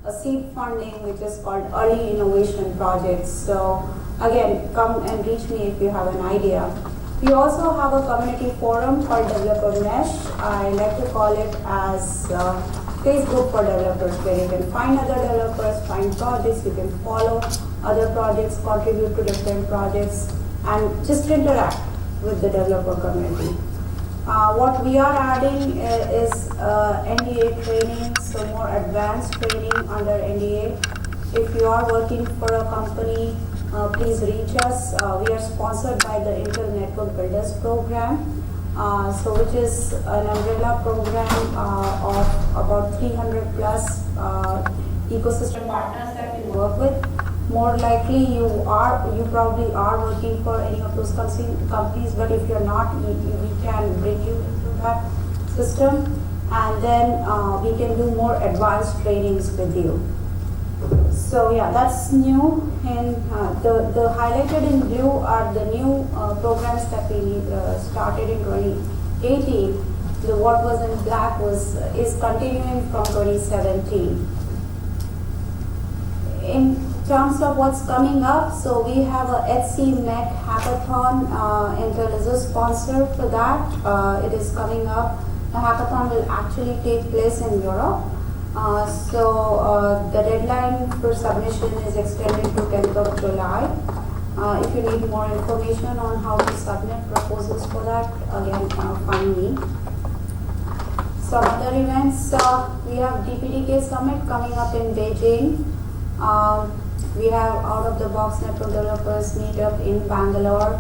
a seed funding which is called Early Innovation Projects. So again, come and reach me if you have an idea. We also have a community forum called Developer Mesh. I like to call it as Facebook for developers, where you can find other developers, find projects, you can follow other projects, contribute to different projects, and just interact with the developer community. What we are adding is NDA training, so more advanced training under NDA. If you are working for a company, please reach us. We are sponsored by the Intel Network Builders Program, which is an umbrella program of about 300 plus ecosystem partners that we work with. More likely you probably are working for any of those companies, but if you're not, we can bring you into that system, and then we can do more advanced trainings with you. So yeah, that's new, and the highlighted in blue are the new programs that we started in 2018. What was in black is continuing from 2017. In terms of what's coming up, so we have a HC Mech Hackathon. Intel is a sponsor for that. It is coming up. The hackathon will actually take place in Europe. The deadline for submission is extended to 10th of July. If you need more information on how to submit proposals for that, again, find me. Some other events, we have DPDK Summit coming up in Beijing. We have out-of-the-box network developers meetup in Bangalore,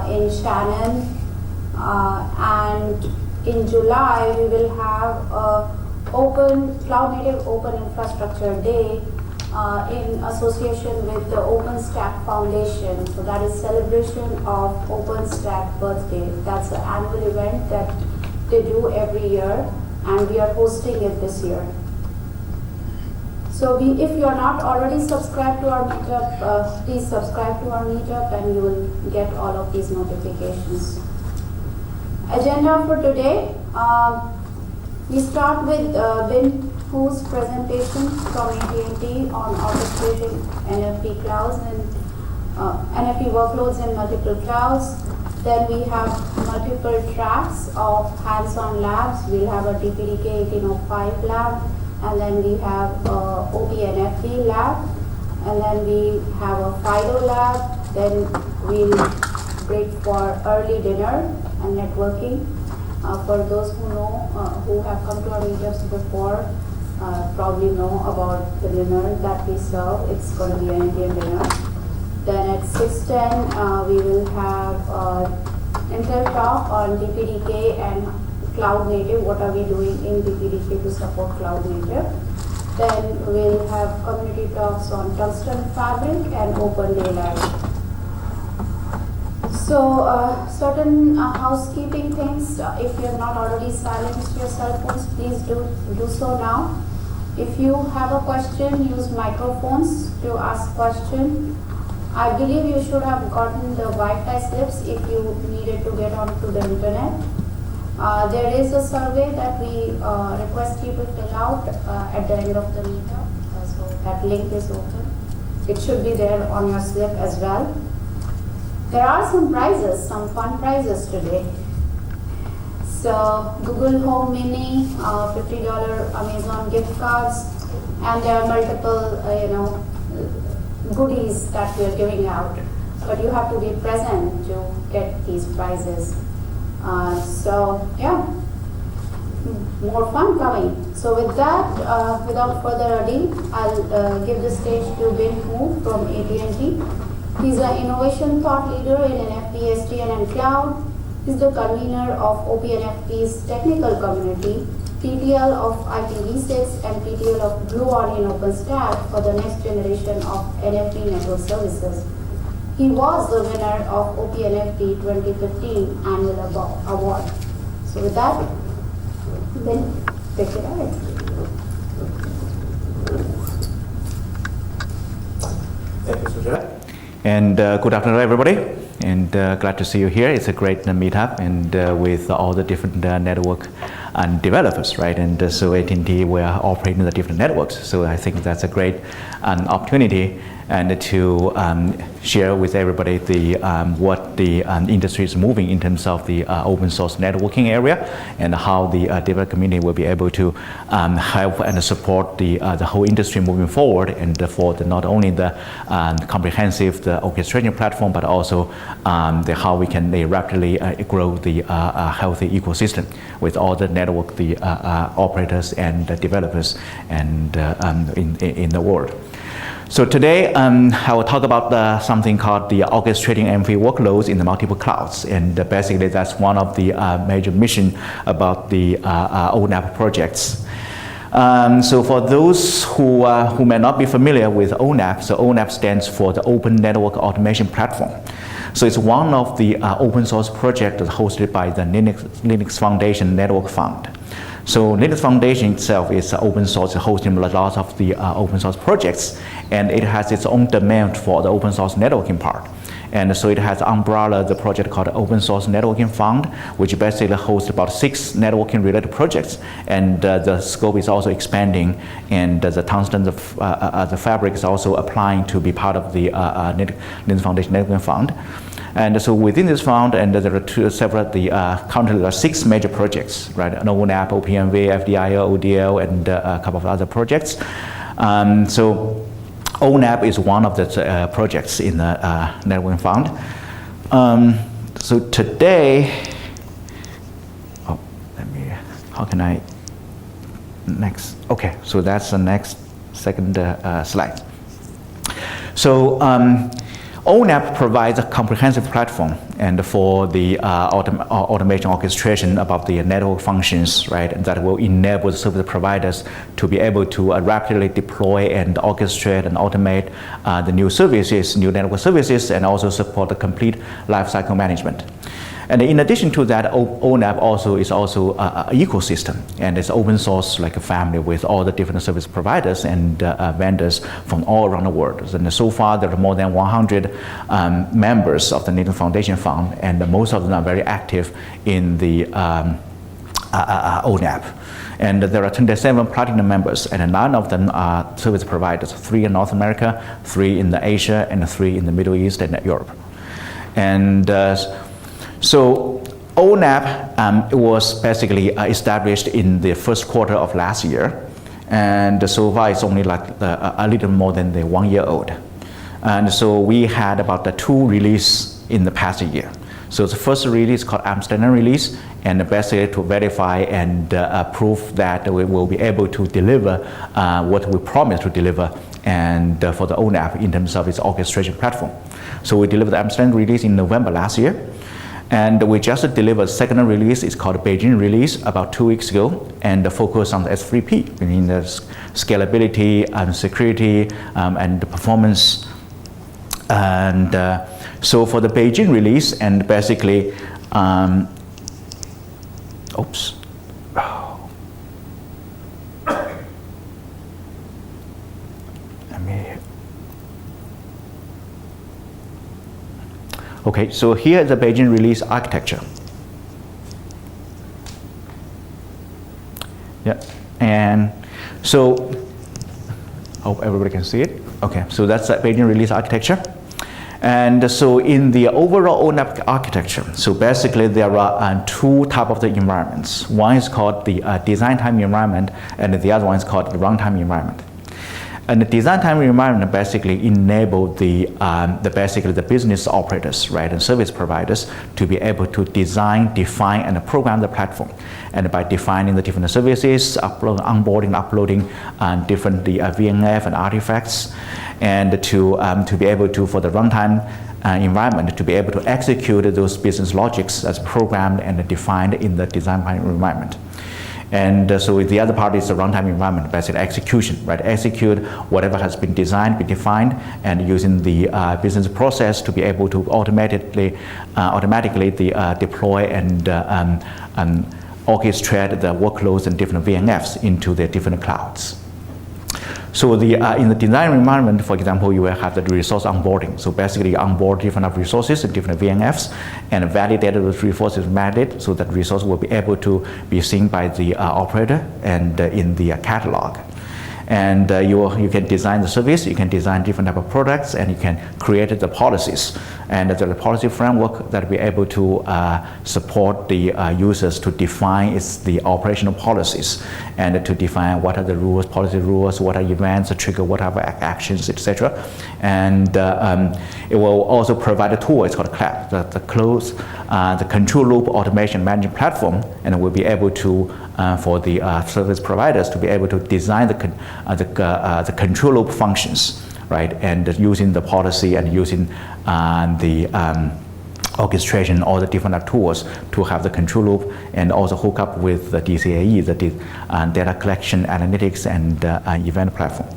in Shannon, and in July we will have Cloud Native Open Infrastructure Day in association with the OpenStack Foundation. So that is celebration of OpenStack birthday. That's an annual event that they do every year, and we are hosting it this year. So if you are not already subscribed to our meetup, please subscribe to our meetup and you will get all of these notifications. Agenda for today, we start with Bin Hu's presentation from AT&T on orchestrating NFV clouds and NFV workloads in multiple clouds. Then we have multiple tracks of hands-on labs. We'll have a DPDK 1805 lab, and then we have OPNFV lab, and then we have a FIDO lab. Then we'll break for early dinner and networking. For those who know, who have come to our meetups before, probably know about the dinner that we serve. It's going to be an Indian dinner. Then at 6:10, we will have Intel talk on DPDK and Cloud Native. What are we doing in DPDK to support Cloud Native? Then we'll have community talks on Tungsten Fabric and Open Daylight. So certain housekeeping things. If you have not already silenced your cell phones, please do so now. If you have a question, use microphones to ask question. I believe you should have gotten the Wi-Fi slips if you needed to get onto the internet. There is a survey that we request you to fill out at the end of the meetup. So that link is open. It should be there on your slip as well. There are some prizes, some fun prizes today. So Google Home Mini, $50 Amazon gift cards, and there are multiple, goodies that we are giving out. But you have to be present to get these prizes. More fun coming. So with that, without further ado, I'll give the stage to Bin Hu from AT&T. He's an innovation thought leader in NFV, SDN, and cloud. He's the convener of OPNFV's technical community, PTL of IPv6, and PTL of Blue Onion OpenStack for the next generation of NFV network services. He was the winner of OPNFV 2015 annual award. So with that, then take it away. Thank you, Sujat. And good afternoon, everybody. And glad to see you here. It's a great meetup, and with all the different network and developers, right? And so AT&T, we are operating the different networks. So I think that's a great opportunity and to share with everybody the what the industry is moving in terms of the open source networking area, and how the developer community will be able to help and support the whole industry moving forward, and for not only the comprehensive the orchestration platform, but also how we can rapidly grow the healthy ecosystem with all the network, the operators and the developers and in the world. So today I will talk about something called the Orchestrating NFV Workloads in the Multiple Clouds, and basically that's one of the major mission about the ONAP projects. So for those who may not be familiar with ONAP, so ONAP stands for the Open Network Automation Platform. So it's one of the open source projects hosted by the Linux Foundation Network Fund. So Linux Foundation itself is open source, hosting a lot of the open source projects, and it has its own domain for the open source networking part. And so it has umbrella the project called Open Source Networking Fund, which basically hosts about 6 networking related projects, and the scope is also expanding, and the Tungsten the fabric is also applying to be part of the Linux Foundation Networking Fund. And so within this fund, and there are currently there are 6 major projects, right? An ONAP, OPNV, FDIO, ODL, and a couple of other projects. So ONAP is one of the projects in the networking fund. So today, how can I, next, okay, so that's the next second slide. So ONAP provides a comprehensive platform and for the automation orchestration about the network functions, right, that will enable the service providers to be able to rapidly deploy and orchestrate and automate the new services, new network services, and also support the complete lifecycle management. And in addition to that, ONAP also is also an ecosystem, and it's open source like a family with all the different service providers and vendors from all around the world. And so far, there are more than 100 members of the Linux Foundation Fund, and most of them are very active in the ONAP. And there are 27 platinum members, and 9 of them are service providers, 3 in North America, 3 in the Asia, and 3 in the Middle East and Europe. And so ONAP was basically established in the first quarter of last year, and so far it's only like a little more than 1 year old. And so we had about 2 releases in the past year. So the first release called Amsterdam release, and basically to verify and prove that we will be able to deliver what we promised to deliver, and for the ONAP in terms of its orchestration platform. So we delivered the Amsterdam release in November last year. And we just delivered second release. It's called Beijing release about 2 weeks ago, and the focus on the S3P, meaning the scalability and security and the performance. And so for the Beijing release, and basically, okay, so here is the Beijing release architecture. Yeah, and so, hope everybody can see it. Okay, so that's the Beijing release architecture. And so in the overall ONAP architecture, so basically there are 2 types of the environments. One is called the design time environment, and the other one is called the runtime environment. And the design time environment basically enable the business operators, right, and service providers to be able to design, define, and program the platform. And by defining the different services, onboarding, uploading, different VNF and artifacts, and to be able to, for the runtime environment, to be able to execute those business logics as programmed and defined in the design time environment. And so the other part is the runtime environment, basically execution, right? Execute whatever has been designed, been defined, and using the business process to be able to automatically deploy and orchestrate the workloads and different VNFs into the different clouds. So in the design environment, for example, you will have the resource onboarding. So basically you onboard different resources and different VNFs and validate those resources so that resource will be able to be seen by the operator and in the catalog. And you can design the service, you can design different type of products, and you can create the policies. And the policy framework that will be able to support the users to define the operational policies and to define what are the rules, policy rules, what are events, trigger, what are actions, etc. And it will also provide a tool, it's called CLAP, the Control Loop Automation Management Platform, and will be able to for the service providers to be able to design the control loop functions, right? And using the policy and using the orchestration, all the different tools to have the control loop and also hook up with the DCAE, the data collection, analytics, and event platform.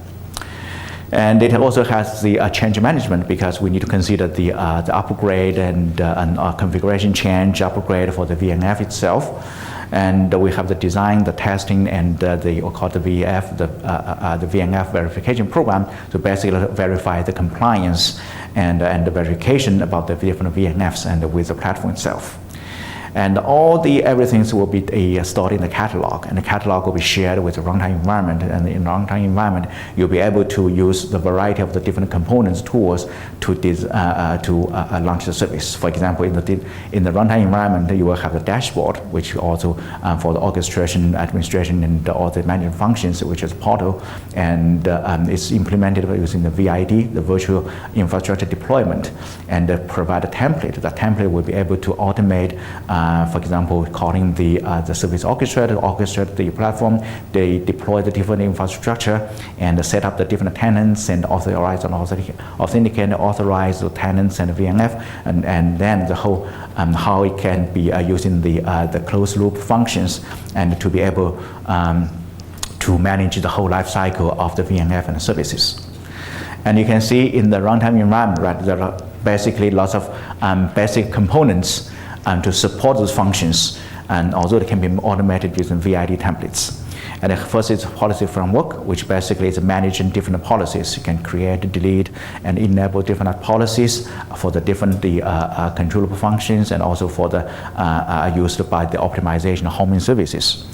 And it also has the change management, because we need to consider the upgrade and configuration change upgrade for the VNF itself. And we have the design, the testing, and we call the VF, the VNF verification program to basically verify the compliance and the verification about the different VNFs and with the platform itself. And everything will be stored in the catalog, and the catalog will be shared with the runtime environment. And in the runtime environment, you'll be able to use the variety of the different components, tools to launch the service. For example, in the runtime environment, you will have the dashboard, which also for the orchestration, administration, and all the management functions, which is portal, and it's implemented using the VID, the virtual infrastructure deployment, and provide a template. That template will be able to automate. For example, calling the service orchestrator, orchestrate the platform, they deploy the different infrastructure and set up the different tenants and authorize and authenticate and authorize the tenants and VNF, and then the whole how it can be using the closed loop functions and to be able to manage the whole life cycle of the VNF and services. And you can see in the runtime environment, right, there are basically lots of basic components to support those functions, and although they can be automated using VID templates. And the first is policy framework, which basically is managing different policies. You can create, delete, and enable different policies for the different controllable functions, and also for the used by the optimization homing services.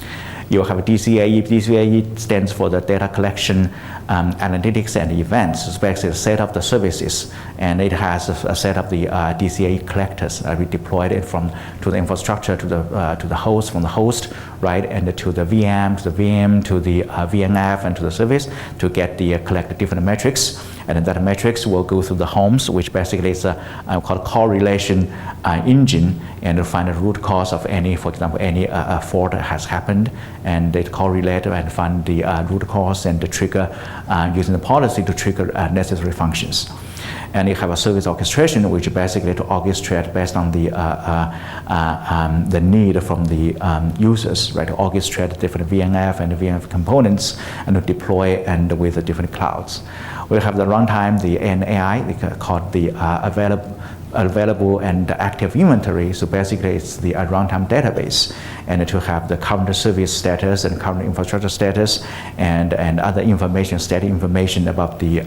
You have DCAE. DCAE stands for the data collection, analytics, and events. It's basically a set of the services, and it has a set of the DCAE collectors. We deployed it to the infrastructure, to the host, from the host, right, and to the VM, to the VM, to the VNF, and to the service to get the collect different metrics. And that metrics will go through the homes, which basically is called correlation engine, and to find the root cause of any, for example, any fault that has happened, and it correlate and find the root cause and the trigger using the policy to trigger necessary functions. And you have a service orchestration, which basically to orchestrate based on the need from the users, right? To orchestrate different VNF and VNF components and to deploy and with the different clouds. We have the runtime, the NAI, called the available and active inventory. So basically it's the runtime database, and to have the current service status and current infrastructure status and other information, static information about the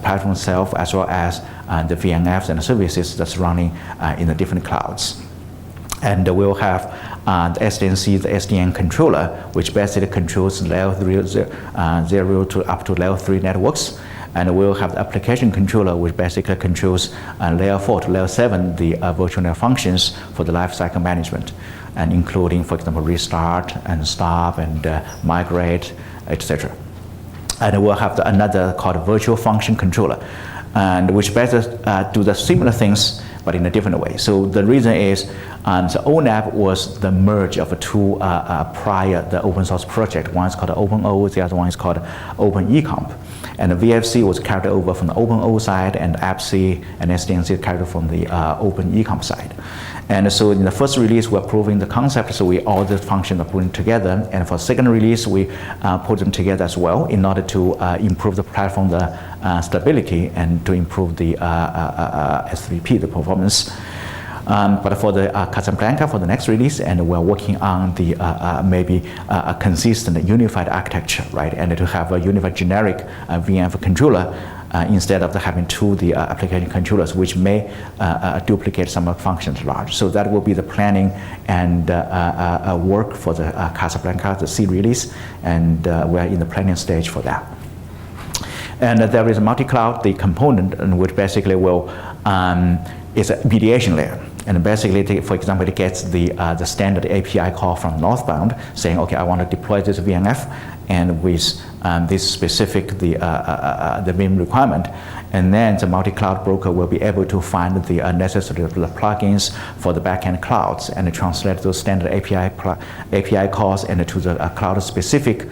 platform itself, as well as the VNFs and services that's running in the different clouds. And we'll have the SDNC, the SDN controller, which basically controls level 0 to up to level 3 networks. And we'll have the application controller, which basically controls layer 4 to layer 7, the virtual network functions for the lifecycle management, and including, for example, restart and stop and migrate, etc. And we'll have another called virtual function controller, and which basically do the similar things but in a different way. So the reason is the ONAP was the merge of two prior the open source project. One is called OpenO, the other one is called OpenEComp. And the VFC was carried over from the OpenO side, and AppC and SDNC carried over from the OpenEComp side. And so in the first release, we're proving the concept, so all the functions are put together. And for second release, we put them together as well in order to improve the platform, the stability, and to improve the S3P, the performance. But for the Casablanca, for the next release, and we're working on the maybe a consistent unified architecture, right? And to have a unified generic VNF controller instead of having two the application controllers, which may duplicate some functions large. So that will be the planning and work for the Casablanca, the C release, and we're in the planning stage for that. And there is a multi-cloud, the component, which basically will is a mediation layer. And basically, for example, it gets the standard API call from Northbound saying, okay, I want to deploy this VNF, and with this specific the Vim requirement, and then the multi-cloud broker will be able to find the necessary plugins for the backend clouds and translate those standard API calls into the cloud-specific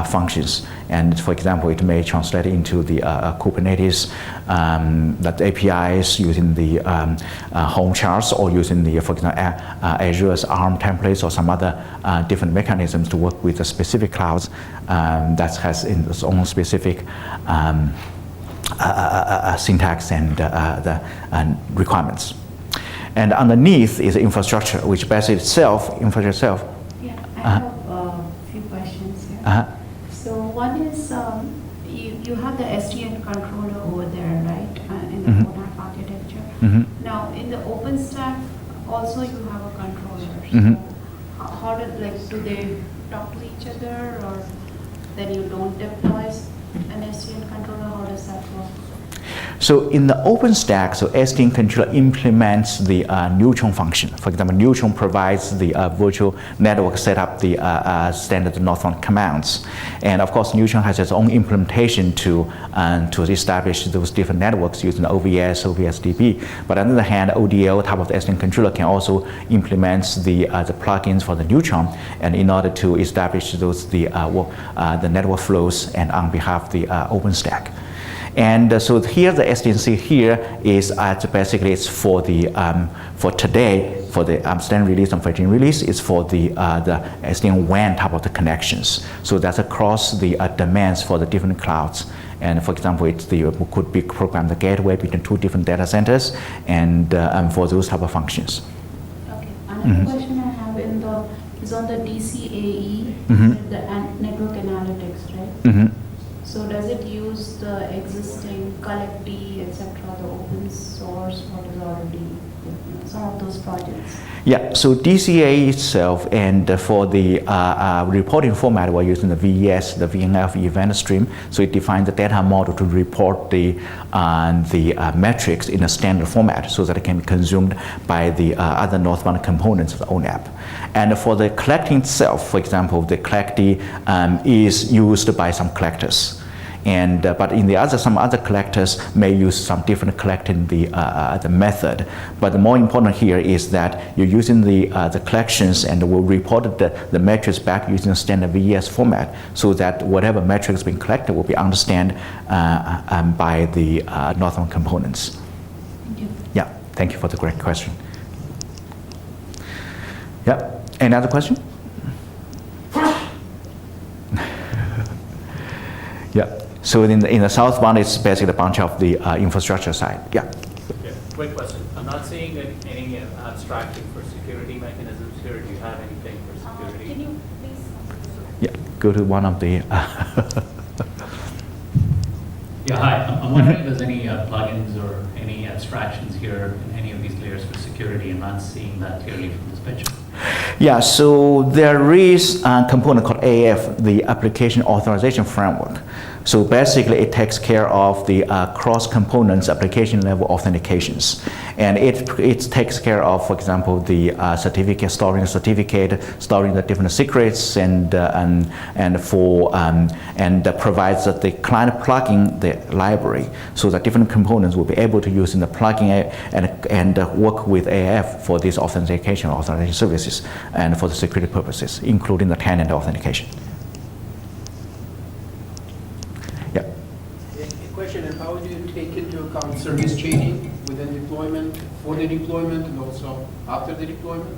functions. And for example, it may translate into the Kubernetes that APIs using the home charts, or using the, for example, Azure's ARM templates, or some other different mechanisms to work with the specific clouds that has in its own specific syntax and the requirements. And underneath is infrastructure, which basically infrastructure itself. Yeah, I have a few questions here. So one is, you have the SDN controller over there, right, in the ONAP architecture. Now, in the OpenStack, also you have a controller. So how do they talk to each other, or then you don't deploy an SDN controller? How does that work? So in the OpenStack, so SDN controller implements the neutron function. For example, neutron provides the virtual network setup, the standard Northbound commands. And of course, neutron has its own implementation to establish those different networks using the OVS, OVSDB. But on the other hand, ODL type of the SDN controller can also implement the plugins for the neutron, and in order to establish those the network flows and on behalf of the OpenStack. And so here the SDNC here is basically it's for the for today, for the standard release and 14 release, is for the SDN WAN type of the connections. So that's across the domains for the different clouds. And for example, it could be programmed the gateway between two different data centers, and for those type of functions. Okay. Another question I have is on the DCAE, the network analytics, right? So does it use the existing collectd, etc., the open source, what is already some of those projects? Yeah, so DCA itself, and for the reporting format, we're using the VES, the VNF event stream. So it defines the data model to report the metrics in a standard format, so that it can be consumed by the other Northbound components of the ONAP. And for the collecting itself, for example, the collectd is used by some collectors. And but in the some other collectors may use some different collecting the method. But the more important here is that you're using the collections, and will report the metrics back using the standard VES format, so that whatever metrics being collected will be understood by the Northbound components. Thank you. Yeah, thank you for the great question. Yeah, any other question? Yeah. So in the southbound, it's basically a bunch of the infrastructure side. Yeah. Quick question. I'm not seeing any abstraction for security mechanisms here. Do you have anything for security? Can you please? Yeah. Go to one of the. Yeah. Hi. I'm wondering if there's any plugins or any abstractions here in any of these layers for security. I'm not seeing that clearly from this picture. Yeah, so there is a component called AF, the Application Authorization Framework. So basically, it takes care of the cross-components application level authentications, and it takes care of, for example, the storing the different secrets, and provides that the client plugin the library, so that different components will be able to use in the plugin and work with AF for these authorization services and for the security purposes, including the tenant authentication. Question, and how do you take into account service chaining within deployment, for the deployment, and also after the deployment?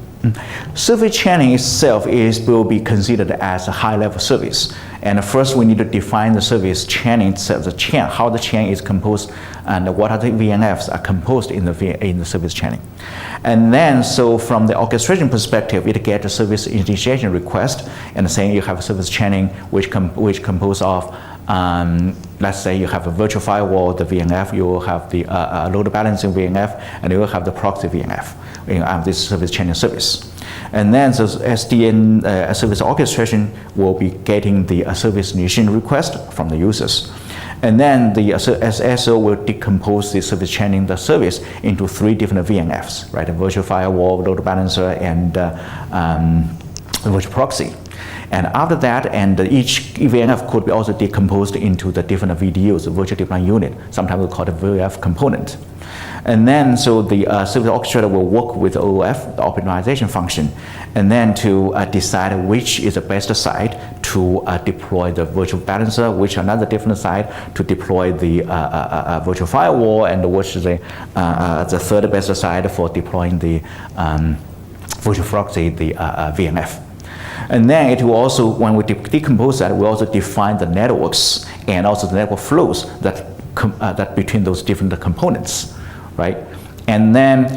Service chaining itself will be considered as a high-level service. And first, we need to define the service chaining itself, how the chain is composed, and what are the VNFs are composed in the service chaining. And then, so from the orchestration perspective, it gets a service initiation request, and saying you have a service chaining which compose of, let's say you have a virtual firewall, the VNF, you will have the load balancing VNF, and you will have the proxy VNF in this service chaining service. And then the SDN service orchestration will be getting the service initiation request from the users. And then the SSO will decompose the service chaining the service into 3 different VNFs, right? A virtual firewall, load balancer, and virtual proxy. And after that, and each VNF could be also decomposed into the different VDUs, the virtual deployment unit. Sometimes we call it VF component. And then, so the service orchestrator will work with the OOF, the optimization function, and then to decide which is the best site to deploy the virtual balancer, which another different site to deploy the virtual firewall, and which is the third best site for deploying the virtual proxy, the VNF. And then it will also, when we decompose that, we also define the networks and also the network flows that between those different components, right? And then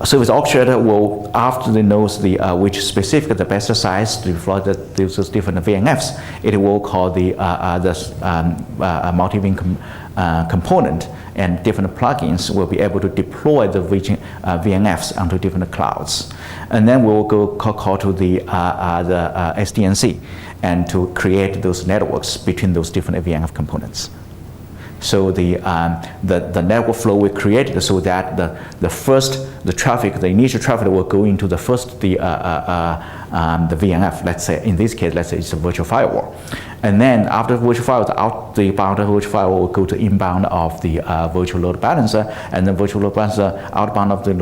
service orchestrator will, after it knows which specific the best size to deploy those different VNFs, it will call the multi-VN component, and different plugins will be able to deploy the VNFs onto different clouds. And then we'll go call to the SDNC and to create those networks between those different VNF components. So the network flow we created so that the traffic, the initial traffic will go into the VNF. Let's say in this case, let's say it's a virtual firewall, and then after virtual firewall, the outbound virtual firewall will go to inbound of the virtual load balancer, and the virtual load balancer outbound of the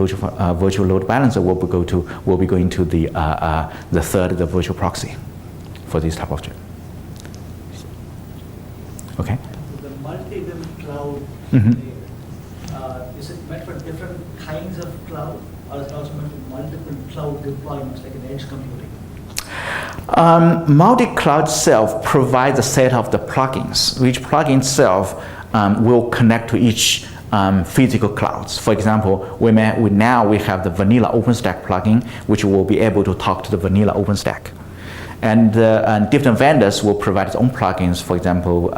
virtual load balancer will be going to the virtual proxy for this type of job. Okay. Multi-VIM cloud layer, is it meant for different kinds of cloud, or is it also meant for multiple cloud deployments, like an edge computing? Multi-cloud itself provides a set of the plugins, which plugin itself will connect to each physical clouds. For example, now we have the vanilla OpenStack plugin, which will be able to talk to the vanilla OpenStack. And different vendors will provide their own plugins. For example,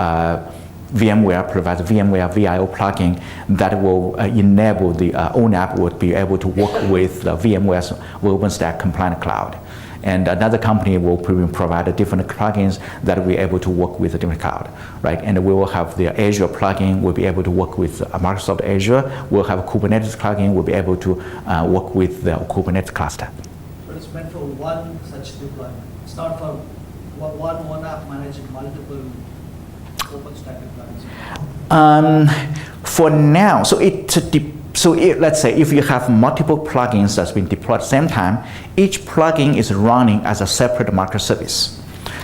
VMware provides VMware VIO plugin that will enable the ONAP would be able to work with the VMware's OpenStack compliant cloud. And another company will provide different plugins that will be able to work with a different cloud, right? And we will have the Azure plugin will be able to work with Microsoft Azure. We'll have a Kubernetes plugin will be able to work with the Kubernetes cluster. But it's meant for one such deployment. It's not for one ONAP managing multiple OpenStack deployments. For now, let's say if you have multiple plugins that's been deployed at the same time, each plugin is running as a separate microservice.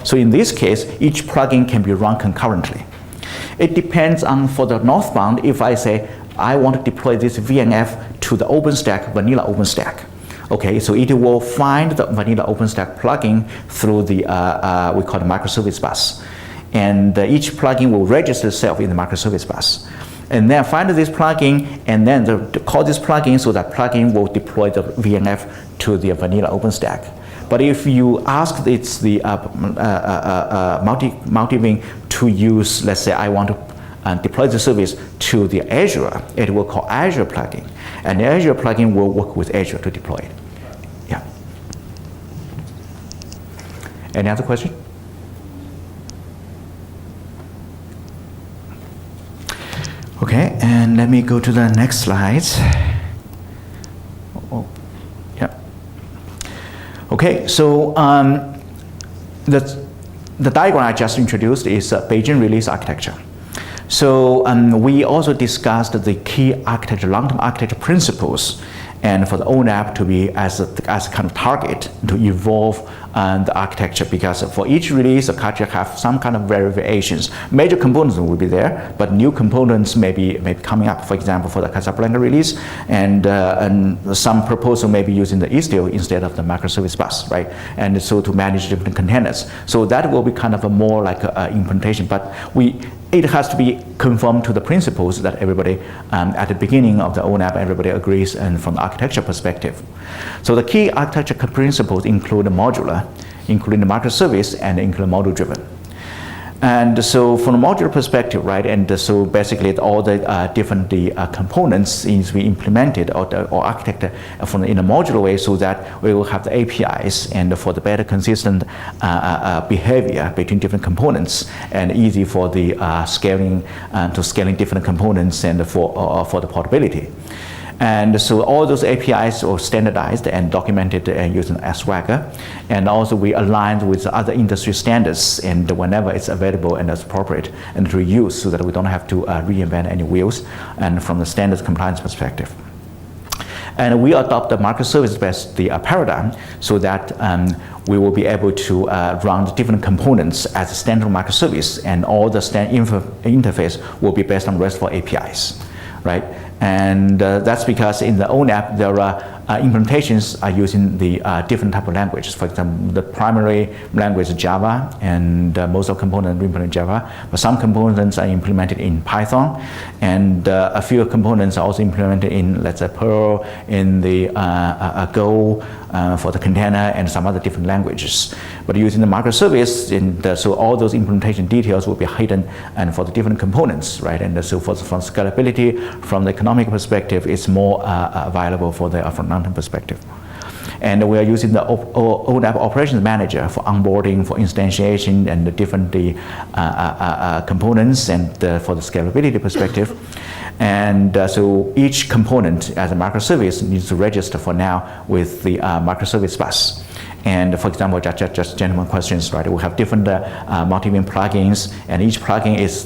So in this case, each plugin can be run concurrently. It depends on, for the northbound, if I say I want to deploy this VNF to the OpenStack, vanilla OpenStack. Okay, so it will find the vanilla OpenStack plugin through the, we call it microservice bus. And each plugin will register itself in the microservice bus. And then find this plugin, and then call this plugin, so that plugin will deploy the VNF to the vanilla OpenStack. But if you ask it's the multi-VIN to use, let's say I want to deploy the service to the Azure, it will call Azure plugin. And the Azure plugin will work with Azure to deploy it. Yeah. Any other question? Okay, and let me go to the next slide. Oh, yeah. Okay, so the diagram I just introduced is Beijing release architecture. So we also discussed the key architecture, long-term architecture principles, and for the ONAP to be as a kind of target to evolve the architecture, because for each release, the architecture have some kind of variations. Major components will be there, but new components may be coming up. For example, for the Casablanca release, and some proposal may be using the Istio instead of the microservice bus, right? And so to manage different containers. So that will be kind of a more like a implementation, but it has to be conformed to the principles that everybody, at the beginning of the ONAP, everybody agrees, and from the architecture perspective. So the key architecture principles include modular, including the microservice, and include model-driven. And so from a modular perspective, right, and so basically all the different components needs to be implemented or architected in a modular way, so that we will have the APIs and for the better consistent behavior between different components, and easy for the scaling different components, and for the portability. And so all those APIs are standardized and documented using Swagger, and also we aligned with other industry standards, and whenever it's available and it's appropriate, and to reuse, so that we don't have to reinvent any wheels, and from the standards compliance perspective. And we adopt the microservice-based paradigm, so that we will be able to run the different components as a standard microservice, and all the interface will be based on RESTful APIs, right? And that's because in the ONAP, there are implementations are using the different type of languages. For example, the primary language is Java, and most of components are implemented in Java, but some components are implemented in Python, and a few components are also implemented in, let's say, Perl, in the Go, for the container, and some other different languages. But using the microservice, so all those implementation details will be hidden, and for the different components, right? And so from scalability, from the economic perspective, it's more viable from runtime perspective. And we are using the ONAP Operations Manager for onboarding, for instantiation, and the different components, and for the scalability perspective. And so each component as a microservice needs to register for now with the microservice bus. And for example, just gentlemen questions, right? We have different multi-beam plugins, and each plugin is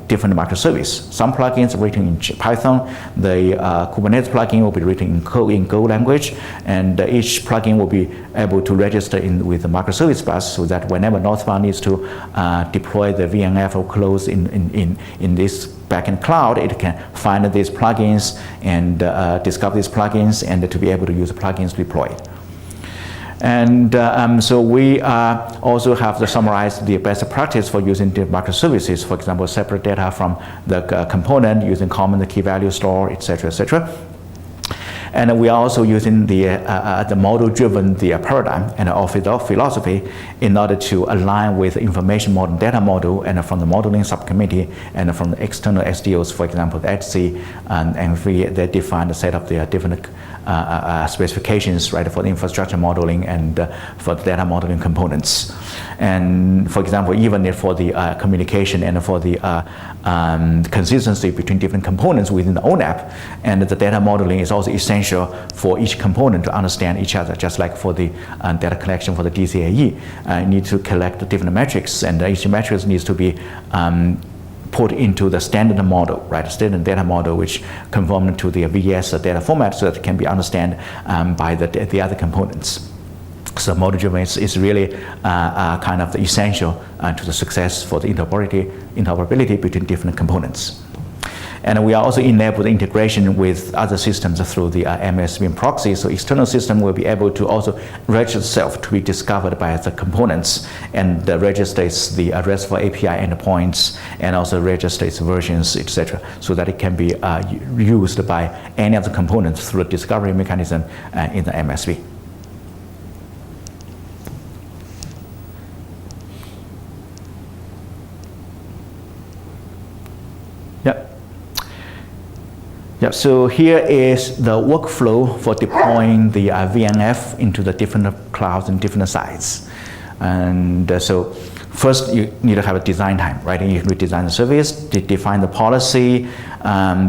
different microservice. Some plugins are written in Python. The Kubernetes plugin will be written in Go language, and each plugin will be able to register with the microservice bus, so that whenever Northbound needs to deploy the VNF workloads in this backend cloud, it can find these plugins and discover these plugins, and to be able to use the plugins deployed. And so we also have to summarize the best practice for using the microservices. For example, separate data from the component using common key value store, etc., etc. And we are also using the model-driven paradigm and our philosophy in order to align with information model, data model, and from the modeling subcommittee, and from the external SDOs, for example, the HC and NFV, they define the set of the different specifications, right, for the infrastructure modeling and for the data modeling components. And for example, even for the communication and for the consistency between different components within the ONAP, and the data modeling is also essential for each component to understand each other, just like for the data collection for the DCAE. You need to collect the different metrics, and each metrics needs to be put into the standard model, right? Standard data model, which conform to the VS data format, so that it can be understood by the other components. So model-driven is really kind of the essential to the success for the interoperability between different components. And we also enable the integration with other systems through the MSVM proxy. So external system will be able to also register itself to be discovered by the components, and registers the RESTful API endpoints, and also registers versions, etc., so that it can be used by any of the components through a discovery mechanism in the MSV. Yeah, so here is the workflow for deploying the VNF into the different clouds and different sites. And so first you need to have a design time, right? You need to design the service, define the policy,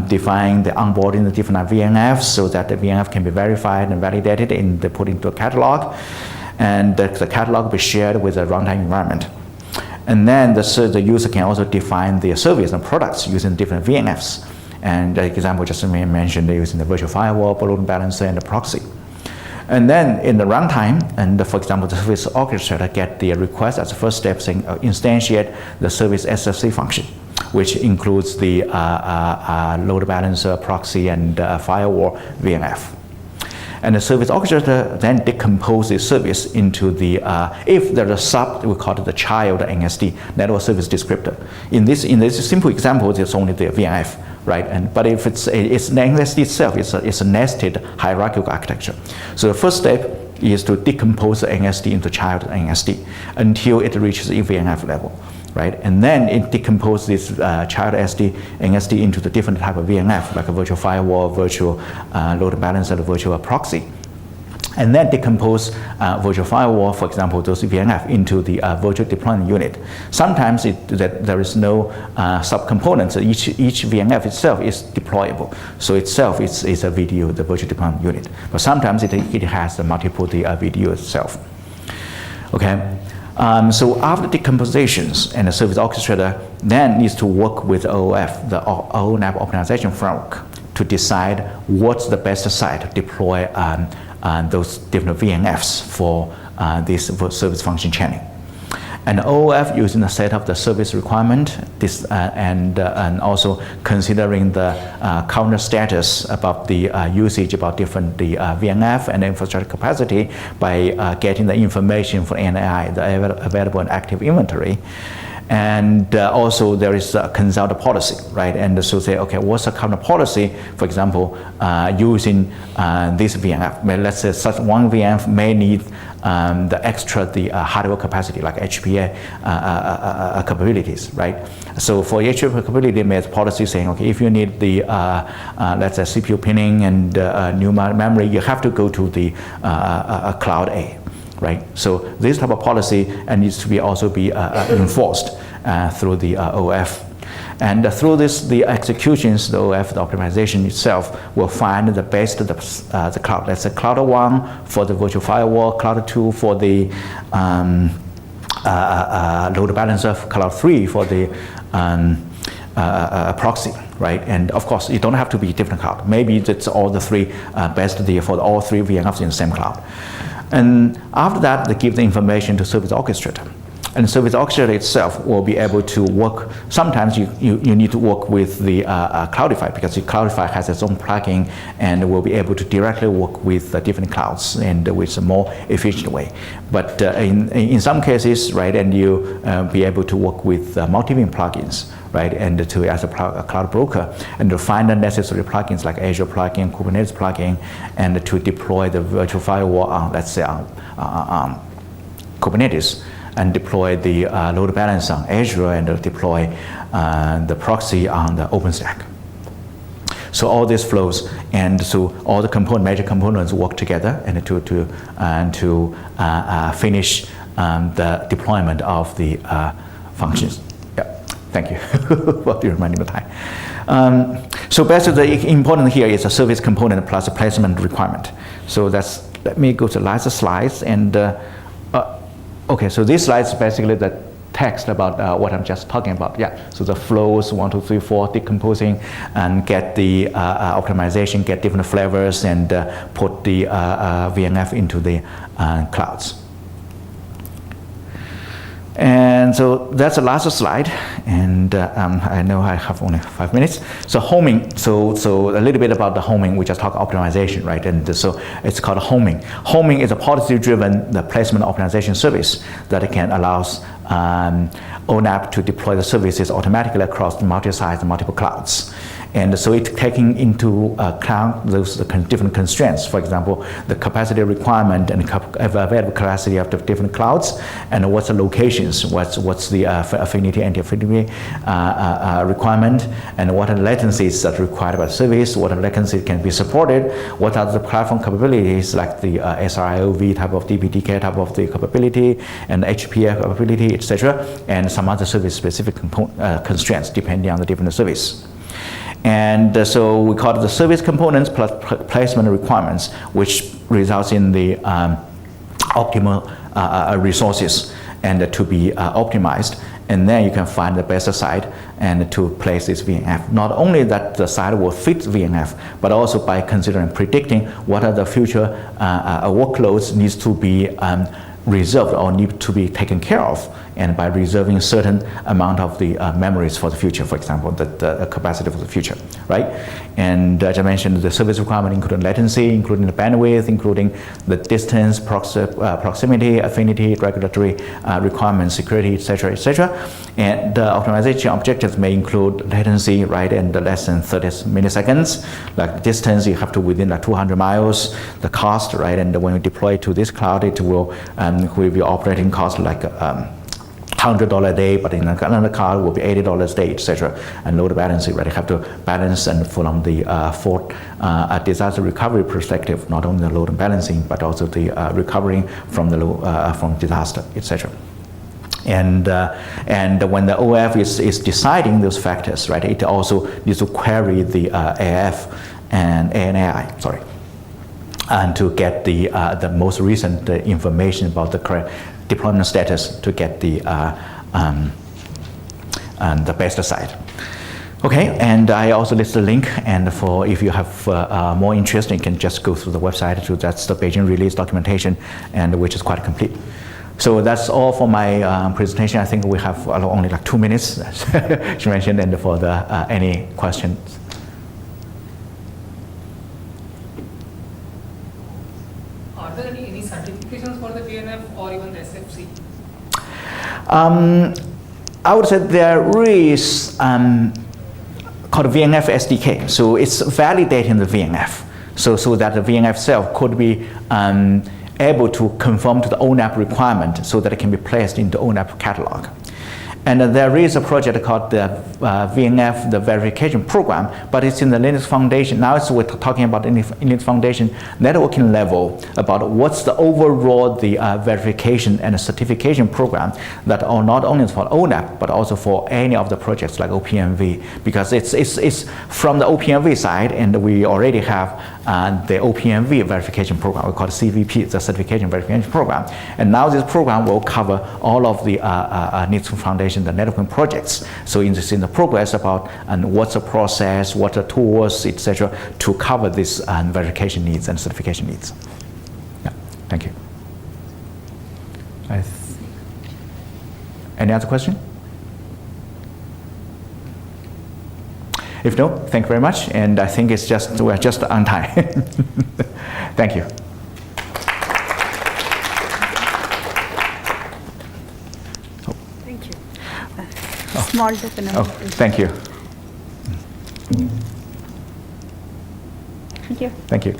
define the onboarding the different VNFs, so that the VNF can be verified and validated and put into a catalog. And the catalog will be shared with the runtime environment. And then the user can also define the service and products using different VNFs. And the example just mentioned using the virtual firewall, load balancer, and the proxy. And then in the runtime, and for example, the service orchestrator get the request as the first step saying instantiate the service SFC function, which includes the load balancer, proxy, and firewall VNF. And the service orchestrator then decomposes the service into the, if there's a sub, we call it the child NSD, network service descriptor. In this simple example, it's only the VNF, right? But if it's the NSD itself, it's a nested hierarchical architecture. So the first step is to decompose the NSD into child NSD until it reaches the VNF level, right? And then it decomposes this child NSD into the different type of VNF, like a virtual firewall, virtual load balancer, virtual proxy. And then decompose virtual firewall, for example, those VNF into the virtual deployment unit. Sometimes there is no subcomponents. Each VNF itself is deployable. So itself is a VDU, the virtual deployment unit. But sometimes it has the multiple VDU itself. Okay. So after decompositions, and the service orchestrator then needs to work with OOF, the ONAP optimization framework, to decide what's the best site to deploy those different VNFs for this service function chaining. And OOF using the set of the service requirement and also considering the current status about the usage about different VNF and infrastructure capacity by getting the information from NAI, the available and active inventory. And also there is a consult policy, right? And so say, okay, what's the current policy? For example, using this VNF. Let's say such one VNF may need the extra hardware capacity, like HPA capabilities, right? So for HPA capability, there's policy saying, okay, if you need the let's say CPU pinning and new memory, you have to go to the cloud A. Right? So this type of policy needs to also be enforced through the OF. And through the executions, the OF, the optimization itself, will find the best the cloud. Let's say cloud 1 for the virtual firewall, cloud 2 for the load balancer, cloud 3 for the proxy, right? And of course, it don't have to be different cloud. Maybe it's all the three best for all three VNFs in the same cloud. And after that, they give the information to service orchestrator. And the service orchestrator itself will be able to work. Sometimes you need to work with the Cloudify, because the Cloudify has its own plugin and will be able to directly work with different clouds and with a more efficient way. But in some cases, right, and you be able to work with multi-beam plugins, right, and to as a cloud broker, and to find the necessary plugins like Azure plugin, Kubernetes plugin, and to deploy the virtual firewall on, let's say, on Kubernetes, and deploy the load balancer on Azure, and deploy the proxy on the OpenStack. So all this flows, and so all the major components work together, and to finish the deployment of the functions. Thank you for reminding the time. So basically, the important here is a service component plus a placement requirement. So let me go to the last slides. And okay, so this slide is basically the text about what I'm just talking about. Yeah, so the flows 1, 2, 3, 4, decomposing, and get the optimization, get different flavors, and put the VNF into the clouds. And so that's the last slide, and I know I have only 5 minutes. So homing, so a little bit about the homing. We just talk optimization, right? And so it's called homing. Homing is a policy-driven placement optimization service that can allow ONAP to deploy the services automatically across the multi-site and multiple clouds. And so it's taking into account those different constraints. For example, the capacity requirement and available capacity of the different clouds, and what's the locations, what's the affinity, anti-affinity requirement, and what are the latencies that are required by the service, what are the latencies can be supported, what are the platform capabilities like the SRIOV type of DPDK type of the capability, and HPA capability, etc., and some other service-specific constraints depending on the different service. And so we call it the service components plus placement requirements, which results in the optimal resources and to be optimized. And then you can find the best site and to place this VNF. Not only that the site will fit VNF, but also by considering predicting what are the future workloads needs to be reserved or need to be taken care of, and by reserving certain amount of the memories for the future, for example, the capacity for the future, right? And as I mentioned, the service requirement including latency, including the bandwidth, including the distance, proximity, affinity, regulatory requirements, security, etc., etc. And the optimization objectives may include latency, right, and less than 30 milliseconds. Like distance, you have to within like 200 miles. The cost, right, and when you deploy to this cloud, it will be operating cost like $100 a day, but in another cloud will be $80 a day, etc. And load balancing, right? You have to balance and from the disaster recovery perspective, not only the load balancing, but also the recovering from the from disaster, etc. And when the OF is deciding those factors, right, it also needs to query the AF and ANAI, sorry, and to get the most recent information about the correct deployment status to get the best site. Okay, and I also list the link, and for if you have more interest, you can just go through the website. So that's the Beijing release documentation, and which is quite complete. So that's all for my presentation. I think we have only like 2 minutes, as you mentioned, and for the any questions. Are there any certifications for the VNF or even the SFC? I would say there is called VNF SDK. So it's validating the VNF, so that the VNF itself could be able to conform to the ONAP requirement, so that it can be placed into ONAP catalog. And there is a project called the VNF, the verification program, but it's in the Linux Foundation. Now we're talking about Linux Foundation networking level about what's the overall verification and certification program that are not only for ONAP, but also for any of the projects like OPMV, because it's from the OPMV side, and we already have the OPMV verification program. We call it CVP, the Certification Verification Program. And now this program will cover all of the Linux Foundation, the networking projects. So in the progress about what's the process, what are the tools, etc., to cover this verification needs and certification needs. Yeah, thank you. Any other question? If no, thank you very much, and I think we're just on time. Thank you. Thank you. Small token. Oh, thank you. Thank you. Thank you.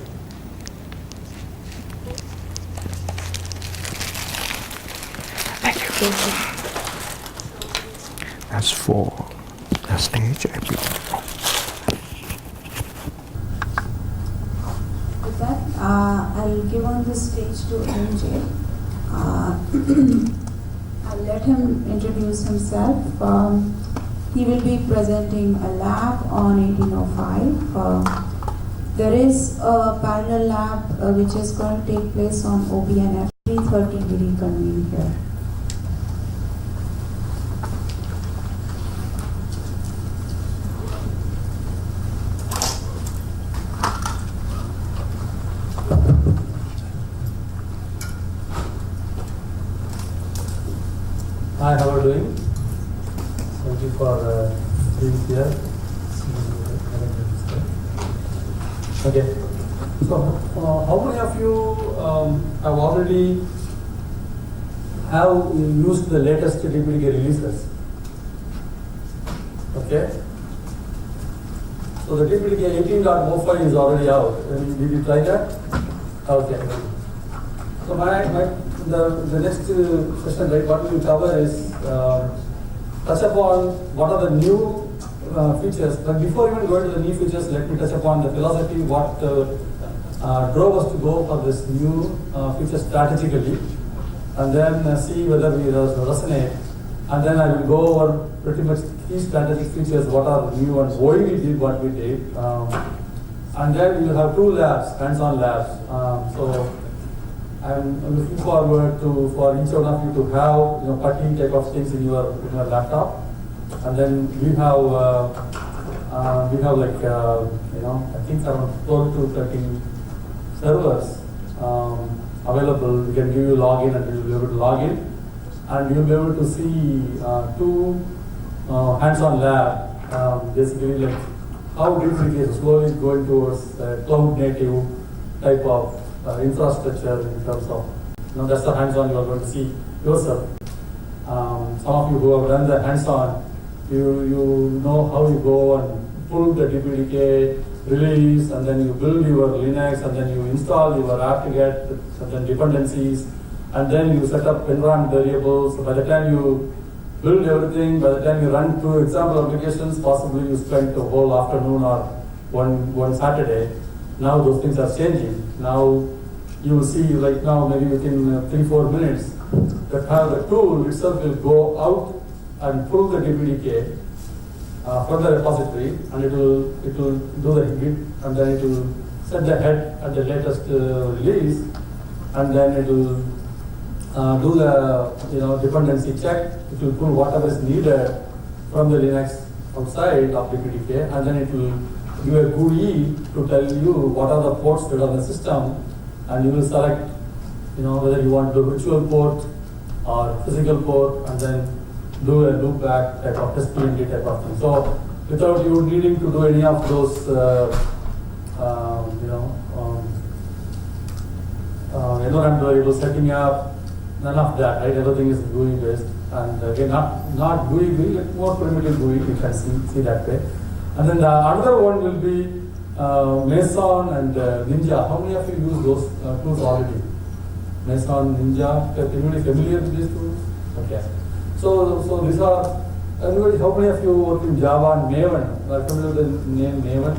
Thank you. That's for the stage. With that, I'll give on the stage to MJ. I'll let him introduce himself. He will be presenting a lab on 1805. There is a parallel lab which is going to take place on OBNF 330 will be convened here. Hi, how are you doing? Thank you for being here. Okay. So, how many of you have already used the latest DPDK releases? Okay. So the DPDK 18.05 is already out. Did you try that? Okay. So the next session, right, what we will cover is touch upon what are the new features. But before even going to the new features, let me touch upon the philosophy, what drove us to go for this new feature strategically, and then see whether we resonate. And then I will go over pretty much key strategic features, what are new and why we did what we did. And then we will have 2 labs, hands-on labs. So I'm looking forward for each one of you to have 30 type of things in your laptop. and then we have like I think around 12 to 13 servers available. We can give you login, and you'll be able to log in, and you'll be able to see two hands-on lab. Basically, like how DPDK is slowly going towards cloud-native type of infrastructure in terms of, that's the hands-on you are going to see yourself. Some of you who have done the hands-on, you know how you go and pull the DPDK release, and then you build your Linux, and then you install your apt-get certain dependencies, and then you set up environment variables. So by the time you build everything, by the time you run 2 example applications, possibly you spend the whole afternoon or one Saturday. Now those things are changing. Now you will see, like now maybe within 3-4 minutes, that the tool itself will go out and pull the DPDK from the repository, and it will do the git, and then it will set the head at the latest release, and then it will do the dependency check. It will pull whatever is needed from the Linux outside of DPDK, and then it will give a GUI to tell you what are the ports that are on the system, and you will select whether you want the virtual port or physical port, and then do a loopback type of SPND type of thing. So without you needing to do any of those environment variables setting up, none of that, right? Everything is GUI based, and again not GUI, like more primitive GUI, you can see that way. And then the another one will be Meson and Ninja. How many of you use those tools already? Meson, Ninja, everybody familiar with these tools? Okay. So these are, everybody, how many of you work in Java and Maven? Are familiar with the name Maven?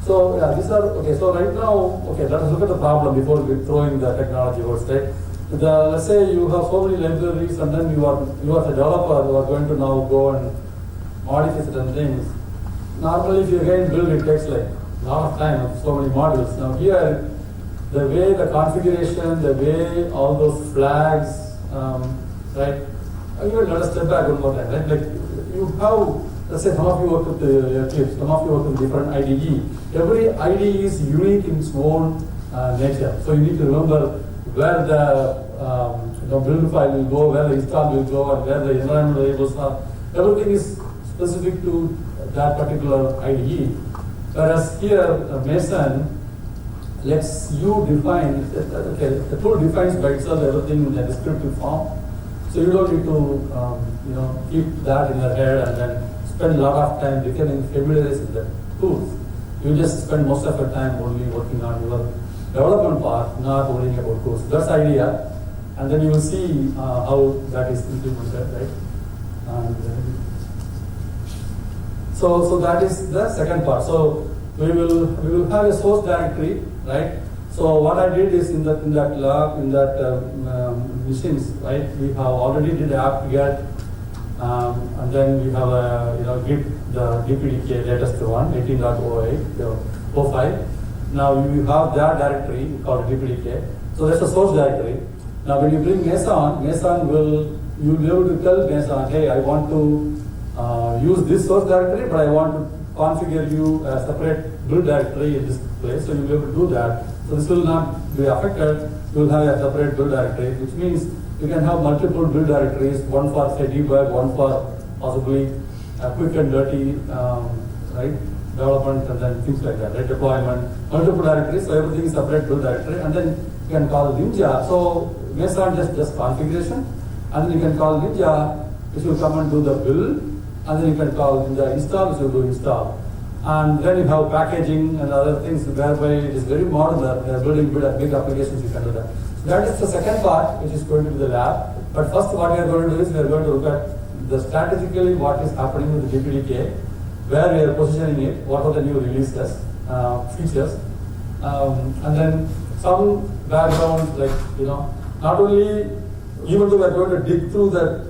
So yeah, these are, okay, so right now, okay, let us look at the problem before we throw in the technology words, right? Let's say you have so many libraries, and then you are a developer, you are going to now go and modify certain things. Normally, if you again build, it takes like a lot of time, so many modules. Now here, the way the configuration, the way all those flags, right? Even let us step back one more time, right? Like you have, let's say some of you work with Eclipse, some of you work with different IDE. Every IDE is unique in its own nature. So you need to remember where the build file will go, where the install will go, and where the environment variables are. Everything is specific to that particular IDE. Whereas here, Mason lets you define, okay, the tool defines by itself everything in a descriptive form. So you don't need to, keep that in your head and then spend a lot of time becoming familiar with the tools. You just spend most of your time only working on your development part, not worrying about tools. That's the idea. And then you will see how that is implemented, right? And, so that is the second part. So we will have a source directory, right? So what I did is in that machines, right? We have already did apt-get, and then we have a git the DPDK latest one 18.08.05. Now you have that directory called DPDK. So that's a source directory. Now when you bring Meson you'll be able to tell Meson, hey, I want to use this source directory, but I want to configure you a separate build directory in this place. So you'll be able to do that. So this will not be affected. You will have a separate build directory, which means you can have multiple build directories, one for say debug, one for possibly quick and dirty, right, development, and then things like that, right, deployment, multiple directories. So everything is separate build directory, and then you can call Ninja. So Meson just configuration, and then you can call Ninja, which will come and do the build, and then you can call Ninja install, which will do install. And then you have packaging and other things whereby it is very modular. They are building big applications, you can do that. So that is the second part, which is going to be the lab. But first what we are going to do is we are going to look at the strategically what is happening with the DPDK, where we are positioning it, what are the new releases, features, and then some background, like, not only, even though we are going to dig through that,